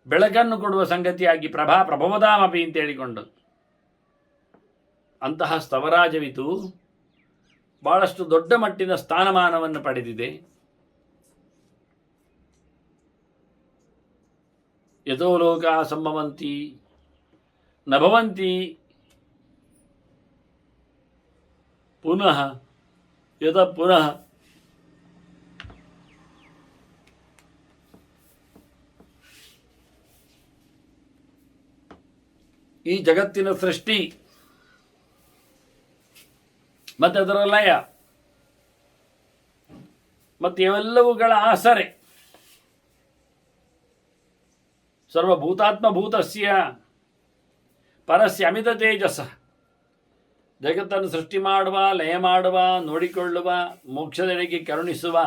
ಬೆಳಕನ್ನು ಕೊಡುವ ಸಂಗತಿಯಾಗಿ ಪ್ರಭಾ ಪ್ರಭವದಾಮಪಿ ಅಂತ ಹೇಳಿಕೊಂಡು ಅಂತಹ ಸ್ತವರಾಜವಿತು ಬಹಳಷ್ಟು ದೊಡ್ಡ ಮಟ್ಟಿನ ಸ್ಥಾನಮಾನವನ್ನು ಪಡೆದಿದೆ. ಯಥೋ ಲೋಕ ಸಂಭವಂತಿ ನಭವಂತಿ ಪುನಃ ಯದ ಪುನಃ ಈ ಜಗತ್ತಿನ ಸೃಷ್ಟಿ ಮತ್ತು ಅದರ ಲಯ ಮತ್ತು ಇವೆಲ್ಲವುಗಳ ಆಸರೆ ಸರ್ವಭೂತಾತ್ಮಭೂತಸ್ಯ ಪರಸ್ಯ ಅಮಿತ ತೇಜಸ್ಸ ಜಗತ್ತನ್ನು ಸೃಷ್ಟಿ ಮಾಡುವ, ಲಯ ಮಾಡುವ, ನೋಡಿಕೊಳ್ಳುವ, ಮೋಕ್ಷದೆಡೆಗೆ ಕರುಣಿಸುವ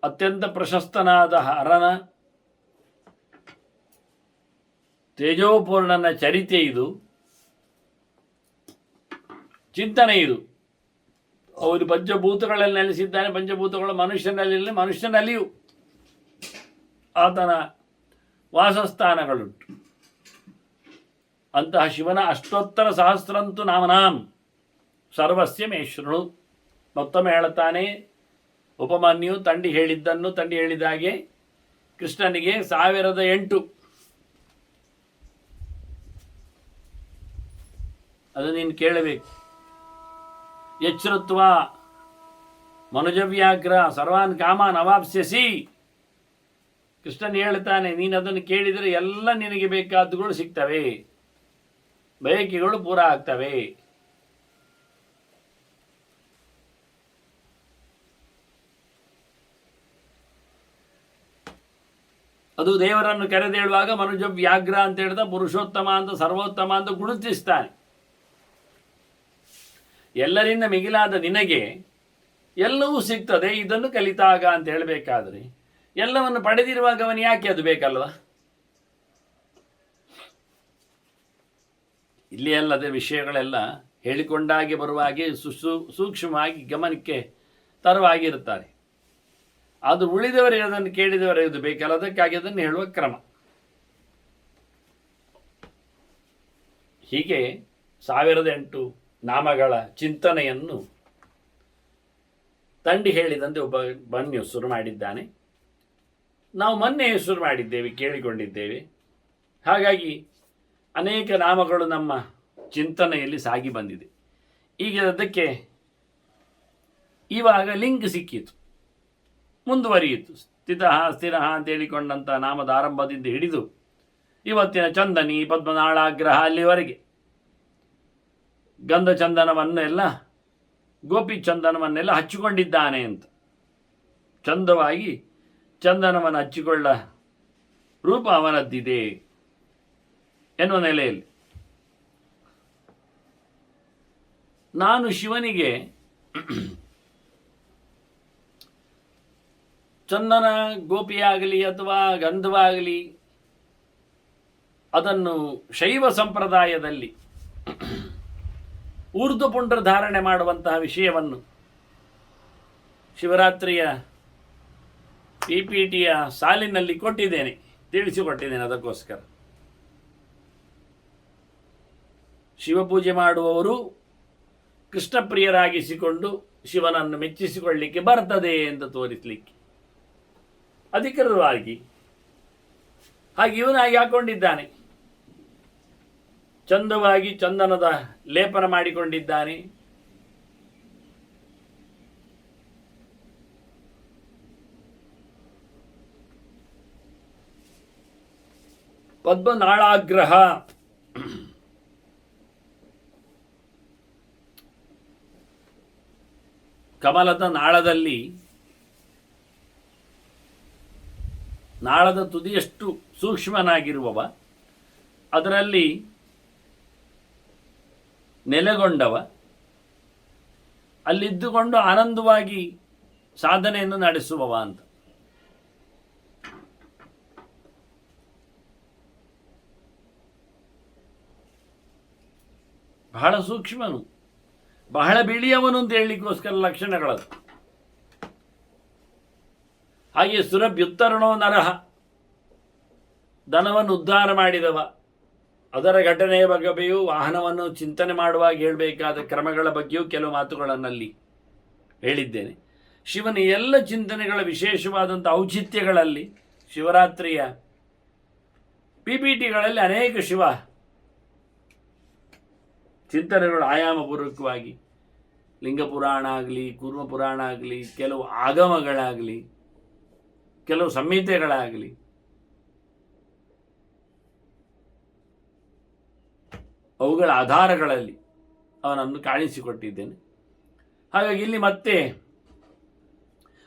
ಅತ್ಯಂತ ಪ್ರಶಸ್ತನಾದ ಹರನ ತೇಜೋಪೂರ್ಣನ ಚರಿತೆ ಇದು, ಚಿಂತನೆ ಇದು. ಅವರು ಪಂಚಭೂತಗಳಲ್ಲಿ ನೆಲೆಸಿದ್ದಾನೆ, ಪಂಚಭೂತಗಳು ಮನುಷ್ಯನಲ್ಲಿ, ಮನುಷ್ಯನಲ್ಲಿಯೂ ಆತನ ವಾಸಸ್ಥಾನಗಳುಂಟು. ಅಂತಹ ಶಿವನ ಅಷ್ಟೋತ್ತರ ಸಹಸ್ರಂತು ನಾಮನಾಂ ಸರ್ವಸ್ಯ ಮೇ ಶೃಣು. ಮತ್ತೊಮ್ಮೆ ಹೇಳುತ್ತಾನೆ, ಉಪಮಾನ್ಯು ತಂಡಿ ಹೇಳಿದ್ದನ್ನು ತಂಡಿ ಹೇಳಿದ ಹಾಗೆ ಕೃಷ್ಣನಿಗೆ 1008 ಅದು ನೀನು ಕೇಳಬೇಕು. ಎಚ್ಚೃತ್ವ ಮನುಜವ್ಯಾಗ್ರ ಸರ್ವಾನ್ ಕಾಮಾನ್ ಅವಾಪ್ಸ್ಯಸಿ. ಕೃಷ್ಣನ್ ಹೇಳ್ತಾನೆ, ನೀನು ಅದನ್ನು ಕೇಳಿದರೆ ಎಲ್ಲ ನಿನಗೆ ಬೇಕಾದಗಳು ಸಿಗ್ತವೆ, ಬಯಕೆಗಳು ಪೂರ ಆಗ್ತವೆ. ಅದು ದೇವರನ್ನು ಕರೆದೇಳುವಾಗ ಮನುಜ ವ್ಯಾಘ್ರ ಅಂತ ಹೇಳ್ದ, ಪುರುಷೋತ್ತಮ ಅಂತ, ಸರ್ವೋತ್ತಮ ಅಂತ ಗುರುತಿಸ್ತಾನೆ. ಎಲ್ಲರಿಂದ ಮಿಗಿಲಾದ ನಿನಗೆ ಎಲ್ಲವೂ ಸಿಗ್ತದೆ, ಇದನ್ನು ಕಲಿತಾಗ ಅಂತ ಹೇಳಬೇಕಾದ್ರೆ ಎಲ್ಲವನ್ನು ಪಡೆದಿರುವಾಗ ಅವನು ಯಾಕೆ ಅದು ಬೇಕಲ್ವ? ಇಲ್ಲಿ ಅಲ್ಲದೆ ವಿಷಯಗಳೆಲ್ಲ ಹೇಳಿಕೊಂಡಾಗೆ ಬರುವಾಗೆ ಸೂಕ್ಷ್ಮವಾಗಿ ಗಮನಕ್ಕೆ ತರುವಾಗಿರುತ್ತಾರೆ. ಅದು ಉಳಿದವರಿಗೆ ಅದನ್ನು ಕೇಳಿದವರಿಗೆ ಇದು ಬೇಕಲ್ಲ, ಅದಕ್ಕಾಗಿ ಅದನ್ನು ಹೇಳುವ ಕ್ರಮ. ಹೀಗೆ 1008 ನಾಮಗಳ ಚಿಂತನೆಯನ್ನು ತಂಡಿ ಹೇಳಿದಂತೆ ಒಬ್ಬ ಬನ್ನಿ ಶುರು ಮಾಡಿದ್ದಾನೆ. ನಾವು ಮೊನ್ನೆ ಶುರು ಮಾಡಿದ್ದೇವೆ, ಕೇಳಿಕೊಂಡಿದ್ದೇವೆ. ಹಾಗಾಗಿ ಅನೇಕ ನಾಮಗಳು ನಮ್ಮ ಚಿಂತನೆಯಲ್ಲಿ ಸಾಗಿ ಬಂದಿದೆ. ಈಗ ಅದಕ್ಕೆ ಇವಾಗ ಲಿಂಕ್ ಸಿಕ್ಕಿತು, ಮುಂದುವರಿಯಿತು. ಸ್ಥಿತಃ ಸ್ಥಿರಃ ಅಂತ ಹೇಳಿಕೊಂಡಂಥ ನಾಮದ ಆರಂಭದಿಂದ ಹಿಡಿದು ಇವತ್ತಿನ ಚಂದನಿ ಪದ್ಮನಾಳಾಗ್ರಹ ಅಲ್ಲಿವರೆಗೆ ಗಂಧ ಚಂದನವನ್ನೆಲ್ಲ ಗೋಪಿ ಚಂದನವನ್ನೆಲ್ಲ ಹಚ್ಚಿಕೊಂಡಿದ್ದಾನೆ ಅಂತ ಚಂದವಾಗಿ ಚಂದನವನ್ನು ಹಚ್ಚಿಕೊಳ್ಳ ರೂಪ ಅವನದ್ದಿದೆ ಎನ್ನುವ ನೆಲೆಯಲ್ಲಿ ನಾನು ಶಿವನಿಗೆ ಚಂದನ ಗೋಪಿಯಾಗಲಿ ಅಥವಾ ಗಂಧವಾಗಲಿ ಅದನ್ನು ಶೈವ ಸಂಪ್ರದಾಯದಲ್ಲಿ ಊರ್ಧ್ವಪುಂಡ್ರ ಧಾರಣೆ ಮಾಡುವಂತಹ ವಿಷಯವನ್ನು ಶಿವರಾತ್ರಿಯ PPTಯ ಸಾಲಿನಲ್ಲಿ ಕೊಟ್ಟಿದ್ದೇನೆ, ತಿಳಿಸಿಕೊಟ್ಟಿದ್ದೇನೆ. ಅದಕ್ಕೋಸ್ಕರ ಶಿವಪೂಜೆ ಮಾಡುವವರು ಕೃಷ್ಣಪ್ರಿಯರಾಗಿಸಿಕೊಂಡು ಶಿವನನ್ನು ಮೆಚ್ಚಿಸಿಕೊಳ್ಳಲಿಕ್ಕೆ ಬರ್ತದೆ ಎಂದು ತೋರಿಸಲಿಕ್ಕೆ ಅಧಿಕೃತವಾಗಿ ಹಾಗೆ ಇವನಾಗಿ ಹಾಕೊಂಡಿದ್ದಾನೆ. ಚಂದವಾಗಿ ಚಂದನದ ಲೇಪನ ಮಾಡಿಕೊಂಡಿದ್ದಾನೆ. ಪದ್ಮನಾಳಾಗ್ರಹ. ಕಮಲದ ನಾಳದಲ್ಲಿ ನಾಳದ ತುದಿಯಷ್ಟು ಸೂಕ್ಷ್ಮನಾಗಿರುವವ, ಅದರಲ್ಲಿ ನೆಲೆಗೊಂಡವ, ಅಲ್ಲಿದ್ದುಕೊಂಡು ಆನಂದವಾಗಿ ಸಾಧನೆಯನ್ನು ನಡೆಸುವವ ಅಂತ. ಬಹಳ ಸೂಕ್ಷ್ಮನು, ಬಹಳ ಬಿಳಿಯವನು ಅಂತ ಹೇಳಲಿಕ್ಕೋಸ್ಕರ ಲಕ್ಷಣಗಳದು. ಹಾಗೆ ಸುರಭ್ಯುತ್ತರಣೋ ನರಹ, ಧನವನ್ನು ಉದ್ಧಾರ ಮಾಡಿದವ, ಅದರ ಘಟನೆಯ ಬಗ್ಗೆಯೂ ವಾಹನವನ್ನು ಚಿಂತನೆ ಮಾಡುವಾಗ ಹೇಳಬೇಕಾದ ಕ್ರಮಗಳ ಬಗ್ಗೆಯೂ ಕೆಲವು ಮಾತುಗಳನ್ನಲ್ಲಿ ಹೇಳಿದ್ದೇನೆ. ಶಿವನ ಎಲ್ಲ ಚಿಂತನೆಗಳ ವಿಶೇಷವಾದಂಥ ಔಚಿತ್ಯಗಳಲ್ಲಿ ಶಿವರಾತ್ರಿಯ PPTಗಳಲ್ಲಿ ಅನೇಕ ಶಿವ ಚಿಂತನೆಗಳು ಆಯಾಮಪೂರ್ವಕವಾಗಿ ಲಿಂಗ ಪುರಾಣ ಆಗಲಿ, ಕೂರ್ಮ ಪುರಾಣ ಆಗಲಿ, ಕೆಲವು ಆಗಮಗಳಾಗಲಿ, ಕೆಲವು ಸಂಹಿತೆಗಳಾಗಲಿ, ಅವುಗಳ ಆಧಾರಗಳಲ್ಲಿ ಅವನನ್ನು ಕಾಣಿಸಿಕೊಟ್ಟಿದ್ದೇನೆ. ಹಾಗಾಗಿ ಇಲ್ಲಿ ಮತ್ತೆ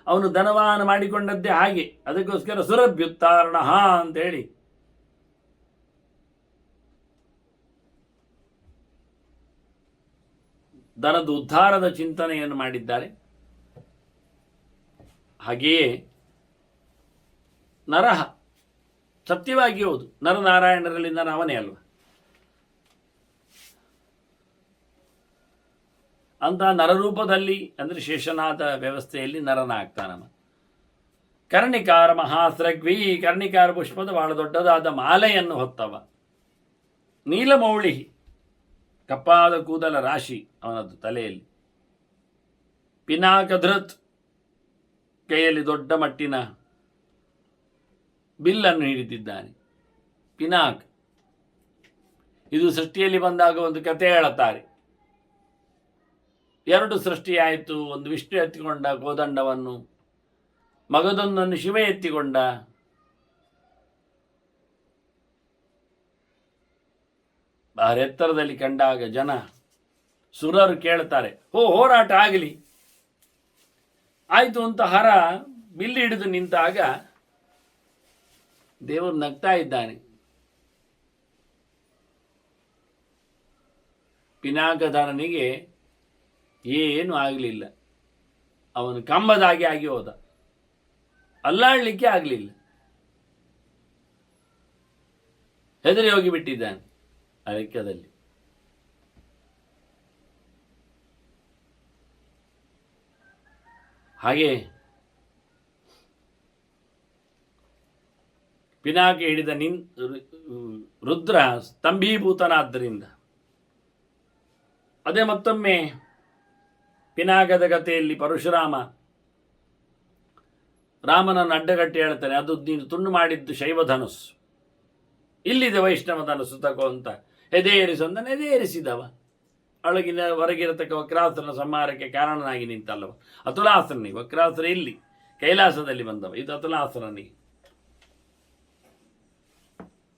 ಅವನು ಧನವಾನ ಮಾಡಿಕೊಂಡದ್ದೇ ಹಾಗೆ. ಅದಕ್ಕೋಸ್ಕರ ಸುರಭ್ಯುತ್ತಾರಣ ಅಂತೇಳಿ ಧನದ ಉದ್ಧಾರದ ಚಿಂತನೆಯನ್ನು ಮಾಡಿದ್ದಾರೆ. ಹಾಗೆಯೇ ನರಹ, ಸತ್ಯವಾಗಿ ಹೌದು, ನರನಾರಾಯಣರಲ್ಲಿ ನರ ಅವನೇ ಅಲ್ವ. ಅಂತ ನರರೂಪದಲ್ಲಿ ಅಂದರೆ ಶೇಷನಾದ ವ್ಯವಸ್ಥೆಯಲ್ಲಿ ನರನಾಗ್ತಾನವ. ಕರ್ಣಿಕಾರ ಮಹಾಸ್ರಗ್ವಿ, ಕರ್ಣಿಕಾರ ಪುಷ್ಪದ ಬಹಳ ದೊಡ್ಡದಾದ ಮಾಲೆಯನ್ನು ಹೊತ್ತವ. ನೀಲಮೌಳಿ, ಕಪ್ಪಾದ ಕೂದಲ ರಾಶಿ ಅವನದ್ದು ತಲೆಯಲ್ಲಿ. ಪಿನಾಕಧೃತ್, ಕೈಯಲ್ಲಿ ದೊಡ್ಡ ಮಟ್ಟಿನ ಬಿಲ್ಲನ್ನು ಹಿಡಿದಿದ್ದಾನೆ. ಪಿನಾಕ್, ಇದು ಸೃಷ್ಟಿಯಲ್ಲಿ ಬಂದಾಗ ಒಂದು ಕತೆ ಹೇಳುತ್ತಾರೆ. ಎರಡು ಸೃಷ್ಟಿಯಾಯಿತು. ಒಂದು ವಿಷ್ಣು ಎತ್ತಿಕೊಂಡ ಕೋದಂಡವನ್ನು, ಮಗದೊಂದನ್ನು ಶಿವ ಎತ್ತಿಕೊಂಡ. ಬಹಳ ಎತ್ತರದಲ್ಲಿ ಕಂಡಾಗ ಜನ ಸುರರು ಕೇಳ್ತಾರೆ, ಹೋರಾಟ ಆಗಲಿ ಆಯಿತು ಅಂತ ಹರ ಬಿಲ್ಲು ಹಿಡಿದು ನಿಂತಾಗ ದೇವರು ನಗ್ತಾ ಇದ್ದಾನೆ. ಪಿನಾಕಧರನಿಗೆ ಏನು ಆಗಲಿಲ್ಲ. ಅವನು ಕಂಬದಾಗಿ ಆಗಿ ಹೋದ, ಅಲ್ಲಾಡಲಿಕ್ಕೆ ಆಗಲಿಲ್ಲ, ಹೆದರಿ ಹೋಗಿಬಿಟ್ಟಿದ್ದಾನೆ ಅರಕ್ಯದಲ್ಲಿ. ಹಾಗೆ ಪಿನಾಕ ಹಿಡಿದ ರುದ್ರ ಸ್ತಂಭೀಭೂತನಾದ್ದರಿಂದ. ಅದೇ ಮತ್ತೊಮ್ಮೆ ಪಿನಾಕದ ಕಥೆಯಲ್ಲಿ ಪರಶುರಾಮ ರಾಮನನ್ನು ಅಡ್ಡಗಟ್ಟಿ ಹೇಳ್ತಾನೆ, ಅದು ನೀನು ತುಂಡು ಮಾಡಿದ್ದು ಶೈವ ಧನುಸ್ಸು, ಇಲ್ಲಿದೆ ವೈಷ್ಣವ ಧನುಸ್ಸು ತಗೋ ಅಂತ ಎದೆ ಏರಿಸು ಅಂದನು. ಎದೆ ಏರಿಸಿದವ. ಒಳಗಿನ ಹೊರಗಿರತಕ್ಕ ವಕ್ರಾಸುರನ ಸಂಹಾರಕ್ಕೆ ಕಾರಣನಾಗಿ ನಿಂತಲ್ಲವ ಅತುಲಾಸುರನಿಗೆ. ವಕ್ರಾಸುರ ಇಲ್ಲಿ ಕೈಲಾಸದಲ್ಲಿ ಬಂದವ, ಇದು ಅತುಲಾಸುರನಿಗೆ.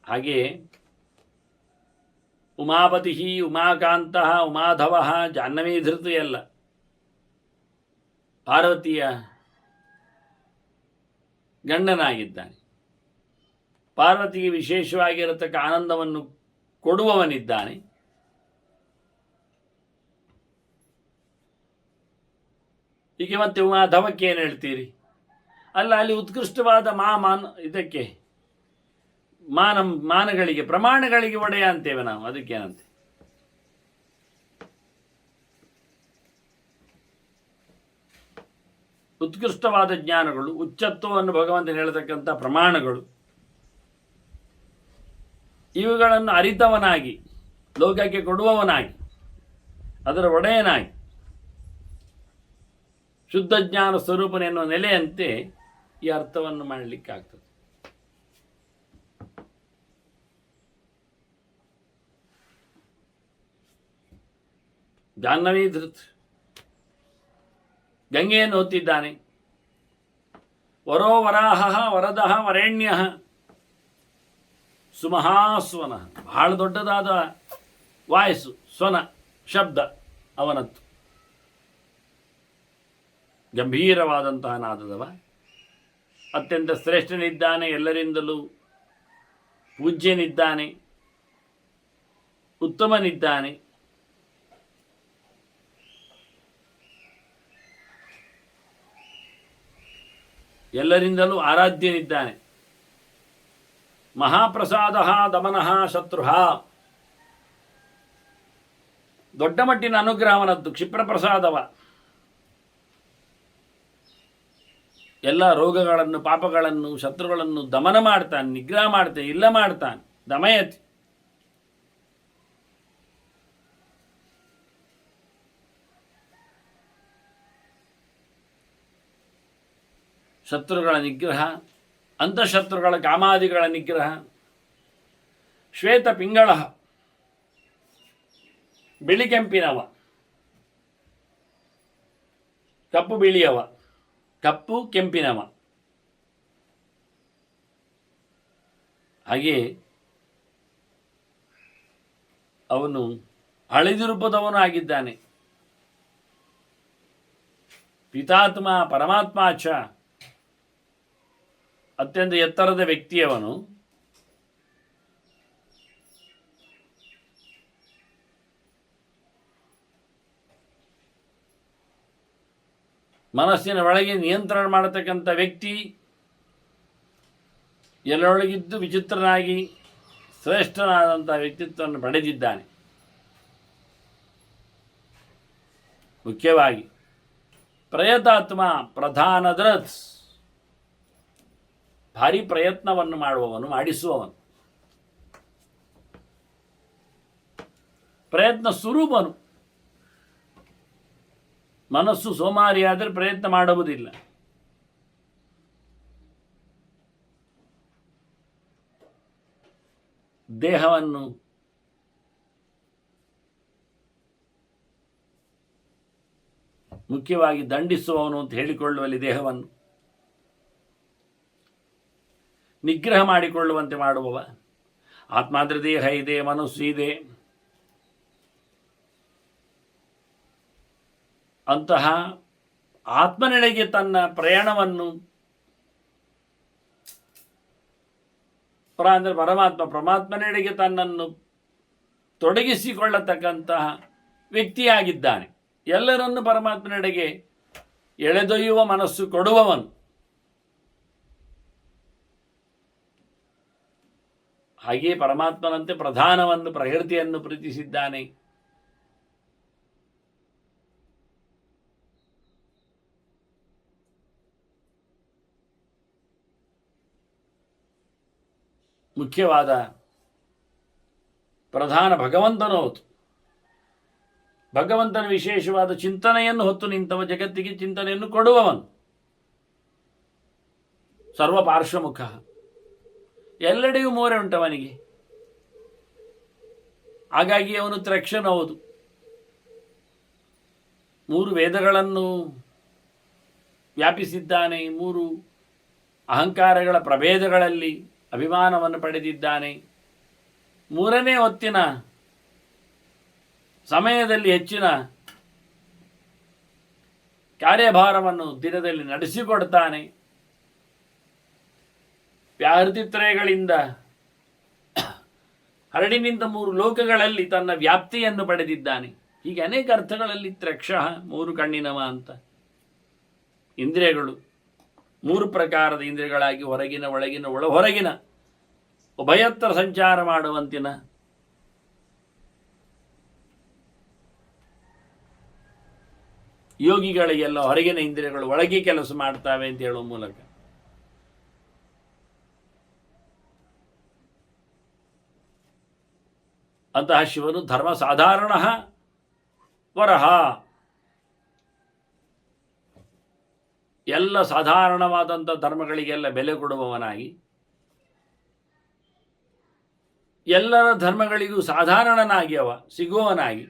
ಹಾಗೆಯೇ ಉಮಾಪತಿ, ಉಮಾಕಾಂತ, ಉಮಾಧವ, ಜಾಹ್ನವೀ ಧೃತು ಎಲ್ಲ ಪಾರ್ವತಿಯ ಗಂಡನಾಗಿದ್ದಾನೆ. ಪಾರ್ವತಿಗೆ ವಿಶೇಷವಾಗಿರತಕ್ಕ ಆನಂದವನ್ನು ಕೊಡುವವನಿದ್ದಾನೆ. ಹೀಗೆ ಮತ್ತೆ ಉಮಾಧವಕ್ಕೆ ಏನು ಹೇಳ್ತೀರಿ? ಅಲ್ಲ, ಅಲ್ಲಿ ಉತ್ಕೃಷ್ಟವಾದ ಇದಕ್ಕೆ ಮಾನಗಳಿಗೆ ಪ್ರಮಾಣಗಳಿಗೆ ಒಡೆಯ ಅಂತೇವೆ ನಾವು. ಅದಕ್ಕೇನಂತೆ ಉತ್ಕೃಷ್ಟವಾದ ಜ್ಞಾನಗಳು, ಉಚ್ಚತ್ವವನ್ನು ಭಗವಂತನ ಹೇಳತಕ್ಕಂಥ ಪ್ರಮಾಣಗಳು, ಇವುಗಳನ್ನು ಅರಿತವನಾಗಿ ಲೋಕಕ್ಕೆ ಕೊಡುವವನಾಗಿ ಅದರ ಒಡೆಯನಾಗಿ ಶುದ್ಧ ಜ್ಞಾನ ಸ್ವರೂಪನೆನ್ನುವ ನೆಲೆಯಂತೆ ಈ ಅರ್ಥವನ್ನು ಮಾಡಲಿಕ್ಕಾಗ್ತದೆ. ಜಾಹ್ನವೀ ಧೃತ್ ಗಂಗೆಯನ್ನು ಹೊತ್ತಿದ್ದಾನೆ. ವರೋ ವರಾಹ ವರದಃ ವರೇಣ್ಯ ಸುಮಹಾಸ್ವನ, ಬಹಳ ದೊಡ್ಡದಾದ ವಾಯಸ್ಸು, ಸ್ವನ ಶಬ್ದ ಅವನದ್ದು, ಗಂಭೀರವಾದಂತಹ ನಾದದವ, ಅತ್ಯಂತ ಶ್ರೇಷ್ಠನಿದ್ದಾನೆ, ಎಲ್ಲರಿಂದಲೂ ಪೂಜ್ಯನಿದ್ದಾನೆ, ಉತ್ತಮನಿದ್ದಾನೆ. ಎಲ್ಲರಿಂದಲೂ ಆರಾಧ್ಯನಿದ್ದಾನೆ. ಮಹಾಪ್ರಸಾದ ದಮನಃ ಶತ್ರು, ದೊಡ್ಡ ಮಟ್ಟಿನ ಅನುಗ್ರಹವನದ್ದು, ಕ್ಷಿಪ್ರಪ್ರಸಾದವ. ಎಲ್ಲ ರೋಗಗಳನ್ನು, ಪಾಪಗಳನ್ನು, ಶತ್ರುಗಳನ್ನು ದಮನ ಮಾಡ್ತಾನೆ, ನಿಗ್ರಹ ಮಾಡ್ತಾನೆ, ಇಲ್ಲ ಮಾಡ್ತಾನೆ. ದಮಯತಿ. ಶತ್ರುಗಳ ನಿಗ್ರಹ, ಅಂತಃಶತ್ರುಗಳ ಕಾಮಾದಿಗಳ ನಿಗ್ರಹ. ಶ್ವೇತ ಪಿಂಗಳ, ಬಿಳಿ ಕೆಂಪಿನವ, ಕಪ್ಪು ಬಿಳಿಯವ, ಕಪ್ಪು ಕೆಂಪಿನವ. ಹಾಗೆ ಅವನು ಹಳದಿ ರೂಪದವನು ಆಗಿದ್ದಾನೆ. ಪಿತಾತ್ಮ ಪರಮಾತ್ಮ ಚ, ಅತ್ಯಂತ ಎತ್ತರದ ವ್ಯಕ್ತಿಯವನು. ಮನಸ್ಸಿನ ಒಳಗೆ ನಿಯಂತ್ರಣ ಮಾಡತಕ್ಕಂಥ ವ್ಯಕ್ತಿ, ಎಲ್ಲರೊಳಗಿದ್ದು ವಿಚಿತ್ರನಾಗಿ ಶ್ರೇಷ್ಠನಾದಂಥ ವ್ಯಕ್ತಿತ್ವವನ್ನು ಪಡೆದಿದ್ದಾನೆ. ಮುಖ್ಯವಾಗಿ ಪ್ರಯತಾತ್ಮ ಪ್ರಧಾನದ್ರತ್, ಭಾರಿ ಪ್ರಯತ್ನವನ್ನು ಮಾಡುವವನು, ಮಾಡಿಸುವವನು, ಪ್ರಯತ್ನ ಸ್ವರೂಪನು. ಮನಸ್ಸು ಸೋಮಾರಿಯಾದರೆ ಪ್ರಯತ್ನ ಮಾಡುವುದಿಲ್ಲ. ದೇಹವನ್ನು ಮುಖ್ಯವಾಗಿ ದಂಡಿಸುವವನು ಅಂತ ಹೇಳಿಕೊಳ್ಳುವಲ್ಲಿ ದೇಹವನ್ನು ನಿಗ್ರಹ ಮಾಡಿಕೊಳ್ಳುವಂತೆ ಮಾಡುವವ. ಆತ್ಮಾದ್ರ ದೇಹ ಇದೆ, ಮನಸ್ಸು ಇದೆ. ಅಂತಹ ಆತ್ಮನೆಡೆಗೆ ತನ್ನ ಪ್ರಯಾಣವನ್ನು, ಅಂದರೆ ಪರಮಾತ್ಮನೆಡೆಗೆ ತನ್ನನ್ನು ತೊಡಗಿಸಿಕೊಳ್ಳತಕ್ಕಂತಹ ವ್ಯಕ್ತಿಯಾಗಿದ್ದಾನೆ. ಎಲ್ಲರನ್ನು ಪರಮಾತ್ಮನೆಡೆಗೆ ಎಳೆದೊಯ್ಯುವ ಮನಸ್ಸು ಕೊಡುವವನು. ಹಾಗೆಯೇ ಪರಮಾತ್ಮನಂತೆ ಪ್ರಧಾನವನ್ನು, ಪ್ರಕೃತಿಯನ್ನು ಪ್ರೀತಿಸಿದ್ದಾನೆ. ಮುಖ್ಯವಾದ ಪ್ರಧಾನ ಭಗವಂತನು ಹೊತ್ತು, ಭಗವಂತನ ವಿಶೇಷವಾದ ಚಿಂತನೆಯನ್ನು ಹೊತ್ತು ನಿಂತವ, ಜಗತ್ತಿಗೆ ಚಿಂತನೆಯನ್ನು ಕೊಡುವವನು. ಸರ್ವ ಪಾರ್ಶ್ವಮುಖ, ಎಲ್ಲೆಡೆಯೂ ಮೋರೆ ಉಂಟವನಿಗೆ. ಹಾಗಾಗಿ ಅವನು ತ್ರಕ್ಷನವುದು. 3 ವೇದಗಳನ್ನು ವ್ಯಾಪಿಸಿದ್ದಾನೆ. 3 ಅಹಂಕಾರಗಳ ಪ್ರಭೇದಗಳಲ್ಲಿ ಅಭಿಮಾನವನ್ನು ಪಡೆದಿದ್ದಾನೆ. 3ನೇ ಹೊತ್ತಿನ ಸಮಯದಲ್ಲಿ ಹೆಚ್ಚಿನ ಕಾರ್ಯಭಾರವನ್ನು ದಿನದಲ್ಲಿ ನಡೆಸಿಕೊಡ್ತಾನೆ. ವ್ಯಾಹೃತಿತ್ರಯಗಳಿಂದ ಹರಡಿ ನಿಂತ 3 ಲೋಕಗಳಲ್ಲಿ ತನ್ನ ವ್ಯಾಪ್ತಿಯನ್ನು ಪಡೆದಿದ್ದಾನೆ. ಹೀಗೆ ಅನೇಕ ಅರ್ಥಗಳಲ್ಲಿ ತ್ರಕ್ಷಃ, 3 ಕಣ್ಣಿನವ ಅಂತ. ಇಂದ್ರಿಯಗಳು 3 ಪ್ರಕಾರದ ಇಂದ್ರಿಯಗಳಾಗಿ ಹೊರಗಿನ, ಒಳಗಿನ, ಹೊರಗಿನ ಉಭಯತ್ರ ಸಂಚಾರ ಮಾಡುವಂತಿನ ಯೋಗಿಗಳಿಗೆಲ್ಲ ಹೊರಗಿನ ಇಂದ್ರಿಯಗಳು ಒಳಗೆ ಕೆಲಸ ಮಾಡ್ತಾವೆ ಅಂತ ಹೇಳುವ ಮೂಲಕ ಅಂತಹ ಶಿವನು ಧರ್ಮ ಸಾಧಾರಣ ವರಹ, ಎಲ್ಲ ಸಾಧಾರಣವಾದಂಥ ಧರ್ಮಗಳಿಗೆಲ್ಲ ಬೆಲೆ ಕೊಡುವವನಾಗಿ, ಎಲ್ಲರ ಧರ್ಮಗಳಿಗೂ ಸಾಧಾರಣನಾಗಿ ಅವ ಸಿಗುವವನಾಗಿ,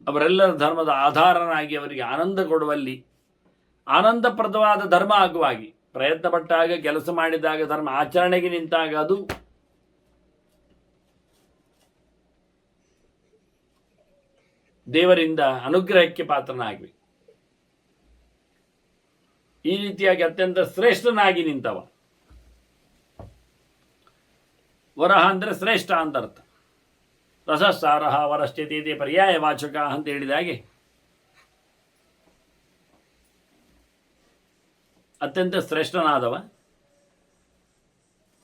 ಅವರೆಲ್ಲರ ಧರ್ಮದ ಆಧಾರನಾಗಿ ಅವರಿಗೆ ಆನಂದ ಕೊಡುವಲ್ಲಿ ಆನಂದಪ್ರದವಾದ ಧರ್ಮ ಆಗುವಾಗಿ ಪ್ರಯತ್ನ ಪಟ್ಟಾಗ, ಕೆಲಸ ಮಾಡಿದಾಗ, ಧರ್ಮ ಆಚರಣೆಗೆ ನಿಂತಾಗ ಅದು ದೇವರಿಂದ ಅನುಗ್ರಹಕ್ಕೆ ಪಾತ್ರನಾಗಬೇಕು. ಈ ರೀತಿಯಾಗಿ ಅತ್ಯಂತ ಶ್ರೇಷ್ಠನಾಗಿ ನಿಂತವ. ವರಹ ಅಂದರೆ ಶ್ರೇಷ್ಠ ಅಂತ ಅರ್ಥ. ರಸಸಾರಹ ವರಶ್ಚೇತಿ ಪರ್ಯಾಯ ವಾಚಕ ಅಂತ ಹೇಳಿದಾಗೆ ಅತ್ಯಂತ ಶ್ರೇಷ್ಠನಾದವ.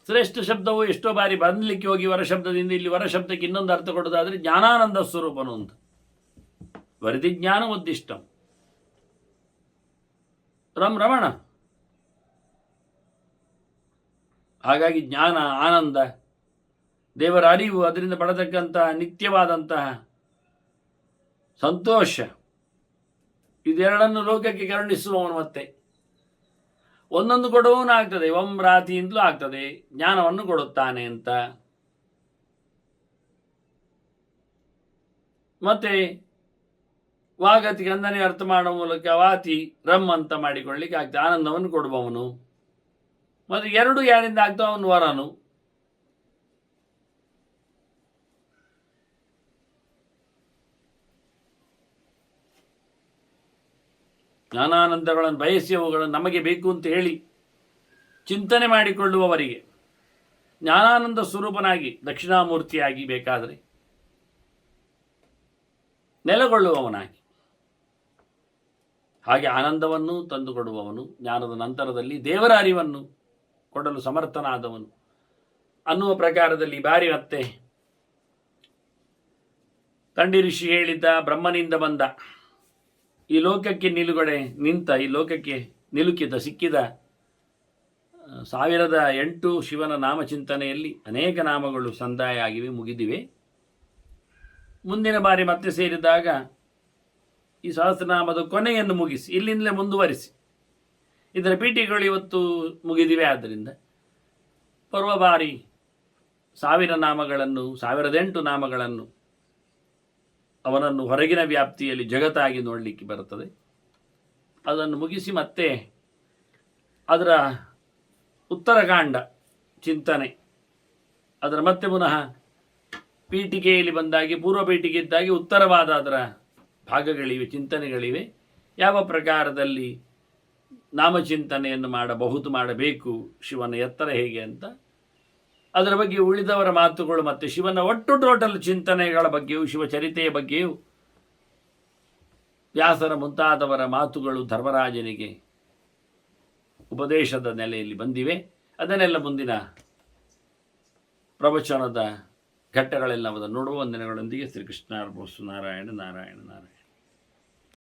ಶ್ರೇಷ್ಠ ಶಬ್ದವು ಎಷ್ಟೋ ಬಾರಿ ಬಂದಲಿಕ್ಕೆ ಹೋಗಿ ವರ ಶಬ್ದದಿಂದ ಇಲ್ಲಿ ವರ ಶಬ್ದಕ್ಕೆ ಇನ್ನೊಂದು ಅರ್ಥ ಕೊಡೋದಾದ್ರೆ ಜ್ಞಾನಾನಂದ ಸ್ವರೂಪನು ಅಂತ. ವರದಿ ಜ್ಞಾನ ಉದ್ದಿಷ್ಟಂ ರಮಣ. ಹಾಗಾಗಿ ಜ್ಞಾನ, ಆನಂದ, ದೇವರ ಅರಿವು, ಅದರಿಂದ ಪಡೆದಕ್ಕಂತಹ ನಿತ್ಯವಾದಂತಹ ಸಂತೋಷ, ಇದೆರಡನ್ನು ಲೋಕಕ್ಕೆ ಕರುಣಿಸುವವನು. ಮತ್ತೆ ಒಂದೊಂದು ಕೊಡುವವನು ಆಗ್ತದೆ. ರಾತಿಯಿಂದಲೂ ಆಗ್ತದೆ, ಜ್ಞಾನವನ್ನು ಕೊಡುತ್ತಾನೆ ಅಂತ. ಮತ್ತೆ ವಾಗತಿ ಗಂಧನೆ ಅರ್ಥ ಮಾಡುವ ಮೂಲಕ ವಾತಿ ರಮ್ ಅಂತ ಮಾಡಿಕೊಳ್ಳಿಕ್ಕೆ ಆಗ್ತದೆ, ಆನಂದವನ್ನು ಕೊಡುವವನು. ಮತ್ತು ಎರಡು ಯಾರಿಂದ ಆಗ್ತಾವ, ಅವನು ವರನು. ಜ್ಞಾನಾನಂದಗಳನ್ನು ಬಯಸಿ ಅವುಗಳನ್ನು ನಮಗೆ ಬೇಕು ಅಂತ ಹೇಳಿ ಚಿಂತನೆ ಮಾಡಿಕೊಳ್ಳುವವರಿಗೆ ಜ್ಞಾನಾನಂದ ಸ್ವರೂಪನಾಗಿ ದಕ್ಷಿಣಾಮೂರ್ತಿಯಾಗಿ ಬೇಕಾದರೆ ನೆಲೆಗೊಳ್ಳುವವನಾಗಿ, ಹಾಗೆ ಆನಂದವನ್ನು ತಂದುಕೊಡುವವನು, ಜ್ಞಾನದ ನಂತರದಲ್ಲಿ ದೇವರ ಅರಿವನ್ನು ಕೊಡಲು ಸಮರ್ಥನಾದವನು ಅನ್ನುವ ಪ್ರಕಾರದಲ್ಲಿ ಬಾರಿ ಮತ್ತೆ ತಂಡಿ ಋಷಿ ಹೇಳಿದ್ದ ಬ್ರಹ್ಮನಿಂದ ಬಂದ, ಈ ಲೋಕಕ್ಕೆ ನಿಲುಗಡೆ ನಿಂತ, ಈ ಲೋಕಕ್ಕೆ ನಿಲುಕಿದ ಸಿಕ್ಕಿದ 1008 ಶಿವನ ನಾಮಚಿಂತನೆಯಲ್ಲಿ ಅನೇಕ ನಾಮಗಳು ಸಂದಾಯ ಆಗಿವೆ, ಮುಗಿದಿವೆ. ಮುಂದಿನ ಬಾರಿ ಮತ್ತೆ ಸೇರಿದಾಗ ಈ ಸಹಸ್ರನಾಮದ ಕೊನೆಯನ್ನು ಮುಗಿಸಿ ಇಲ್ಲಿಂದಲೇ ಮುಂದುವರಿಸಿ. ಇದರ ಪೀಠಿಗಳು ಇವತ್ತು ಮುಗಿದಿವೆ. ಆದ್ದರಿಂದ ಪರ್ವ ಬಾರಿ 1000 ನಾಮಗಳನ್ನು, 1008 ನಾಮಗಳನ್ನು ಅವನನ್ನು ಹೊರಗಿನ ವ್ಯಾಪ್ತಿಯಲ್ಲಿ ಜಗತ್ತಾಗಿ ನೋಡಲಿಕ್ಕೆ ಬರುತ್ತದೆ. ಅದನ್ನು ಮುಗಿಸಿ ಮತ್ತೆ ಅದರ ಉತ್ತರಕಾಂಡ ಚಿಂತನೆ, ಅದರ ಮತ್ತೆ ಪುನಃ ಪೀಠಿಕೆಯಲ್ಲಿ ಬಂದಾಗಿ, ಪೂರ್ವ ಪೀಠಿಕೆ ಇದ್ದಾಗಿ ಉತ್ತರವಾದ ಅದರ ಭಾಗಗಳಿವೆ, ಚಿಂತನೆಗಳಿವೆ. ಯಾವ ಪ್ರಕಾರದಲ್ಲಿ ನಾಮಚಿಂತನೆಯನ್ನು ಮಾಡಬೇಕು, ಶಿವನ ಎತ್ತರ ಹೇಗೆ ಅಂತ, ಅದರ ಬಗ್ಗೆ ಉಳಿದವರ ಮಾತುಗಳು, ಮತ್ತು ಶಿವನ ಒಟ್ಟು ಟೋಟಲ್ ಚಿಂತನೆಗಳ ಬಗ್ಗೆಯೂ, ಶಿವಚರಿತೆಯ ಬಗ್ಗೆಯೂ ವ್ಯಾಸರ ಮುಂತಾದವರ ಮಾತುಗಳು ಧರ್ಮರಾಜನಿಗೆ ಉಪದೇಶದ ನೆಲೆಯಲ್ಲಿ ಬಂದಿವೆ. ಅದನ್ನೆಲ್ಲ ಮುಂದಿನ ಪ್ರವಚನದ ಘಟ್ಟಗಳೆಲ್ಲವನ್ನು ನೋಡುವ ವಂದನೆಗಳೊಂದಿಗೆ ಶ್ರೀಕೃಷ್ಣ ಅರ್ಪಣಮಸ್ತು. ನಾರಾಯಣ ನಾರಾಯಣ ನಾರಾಯಣ.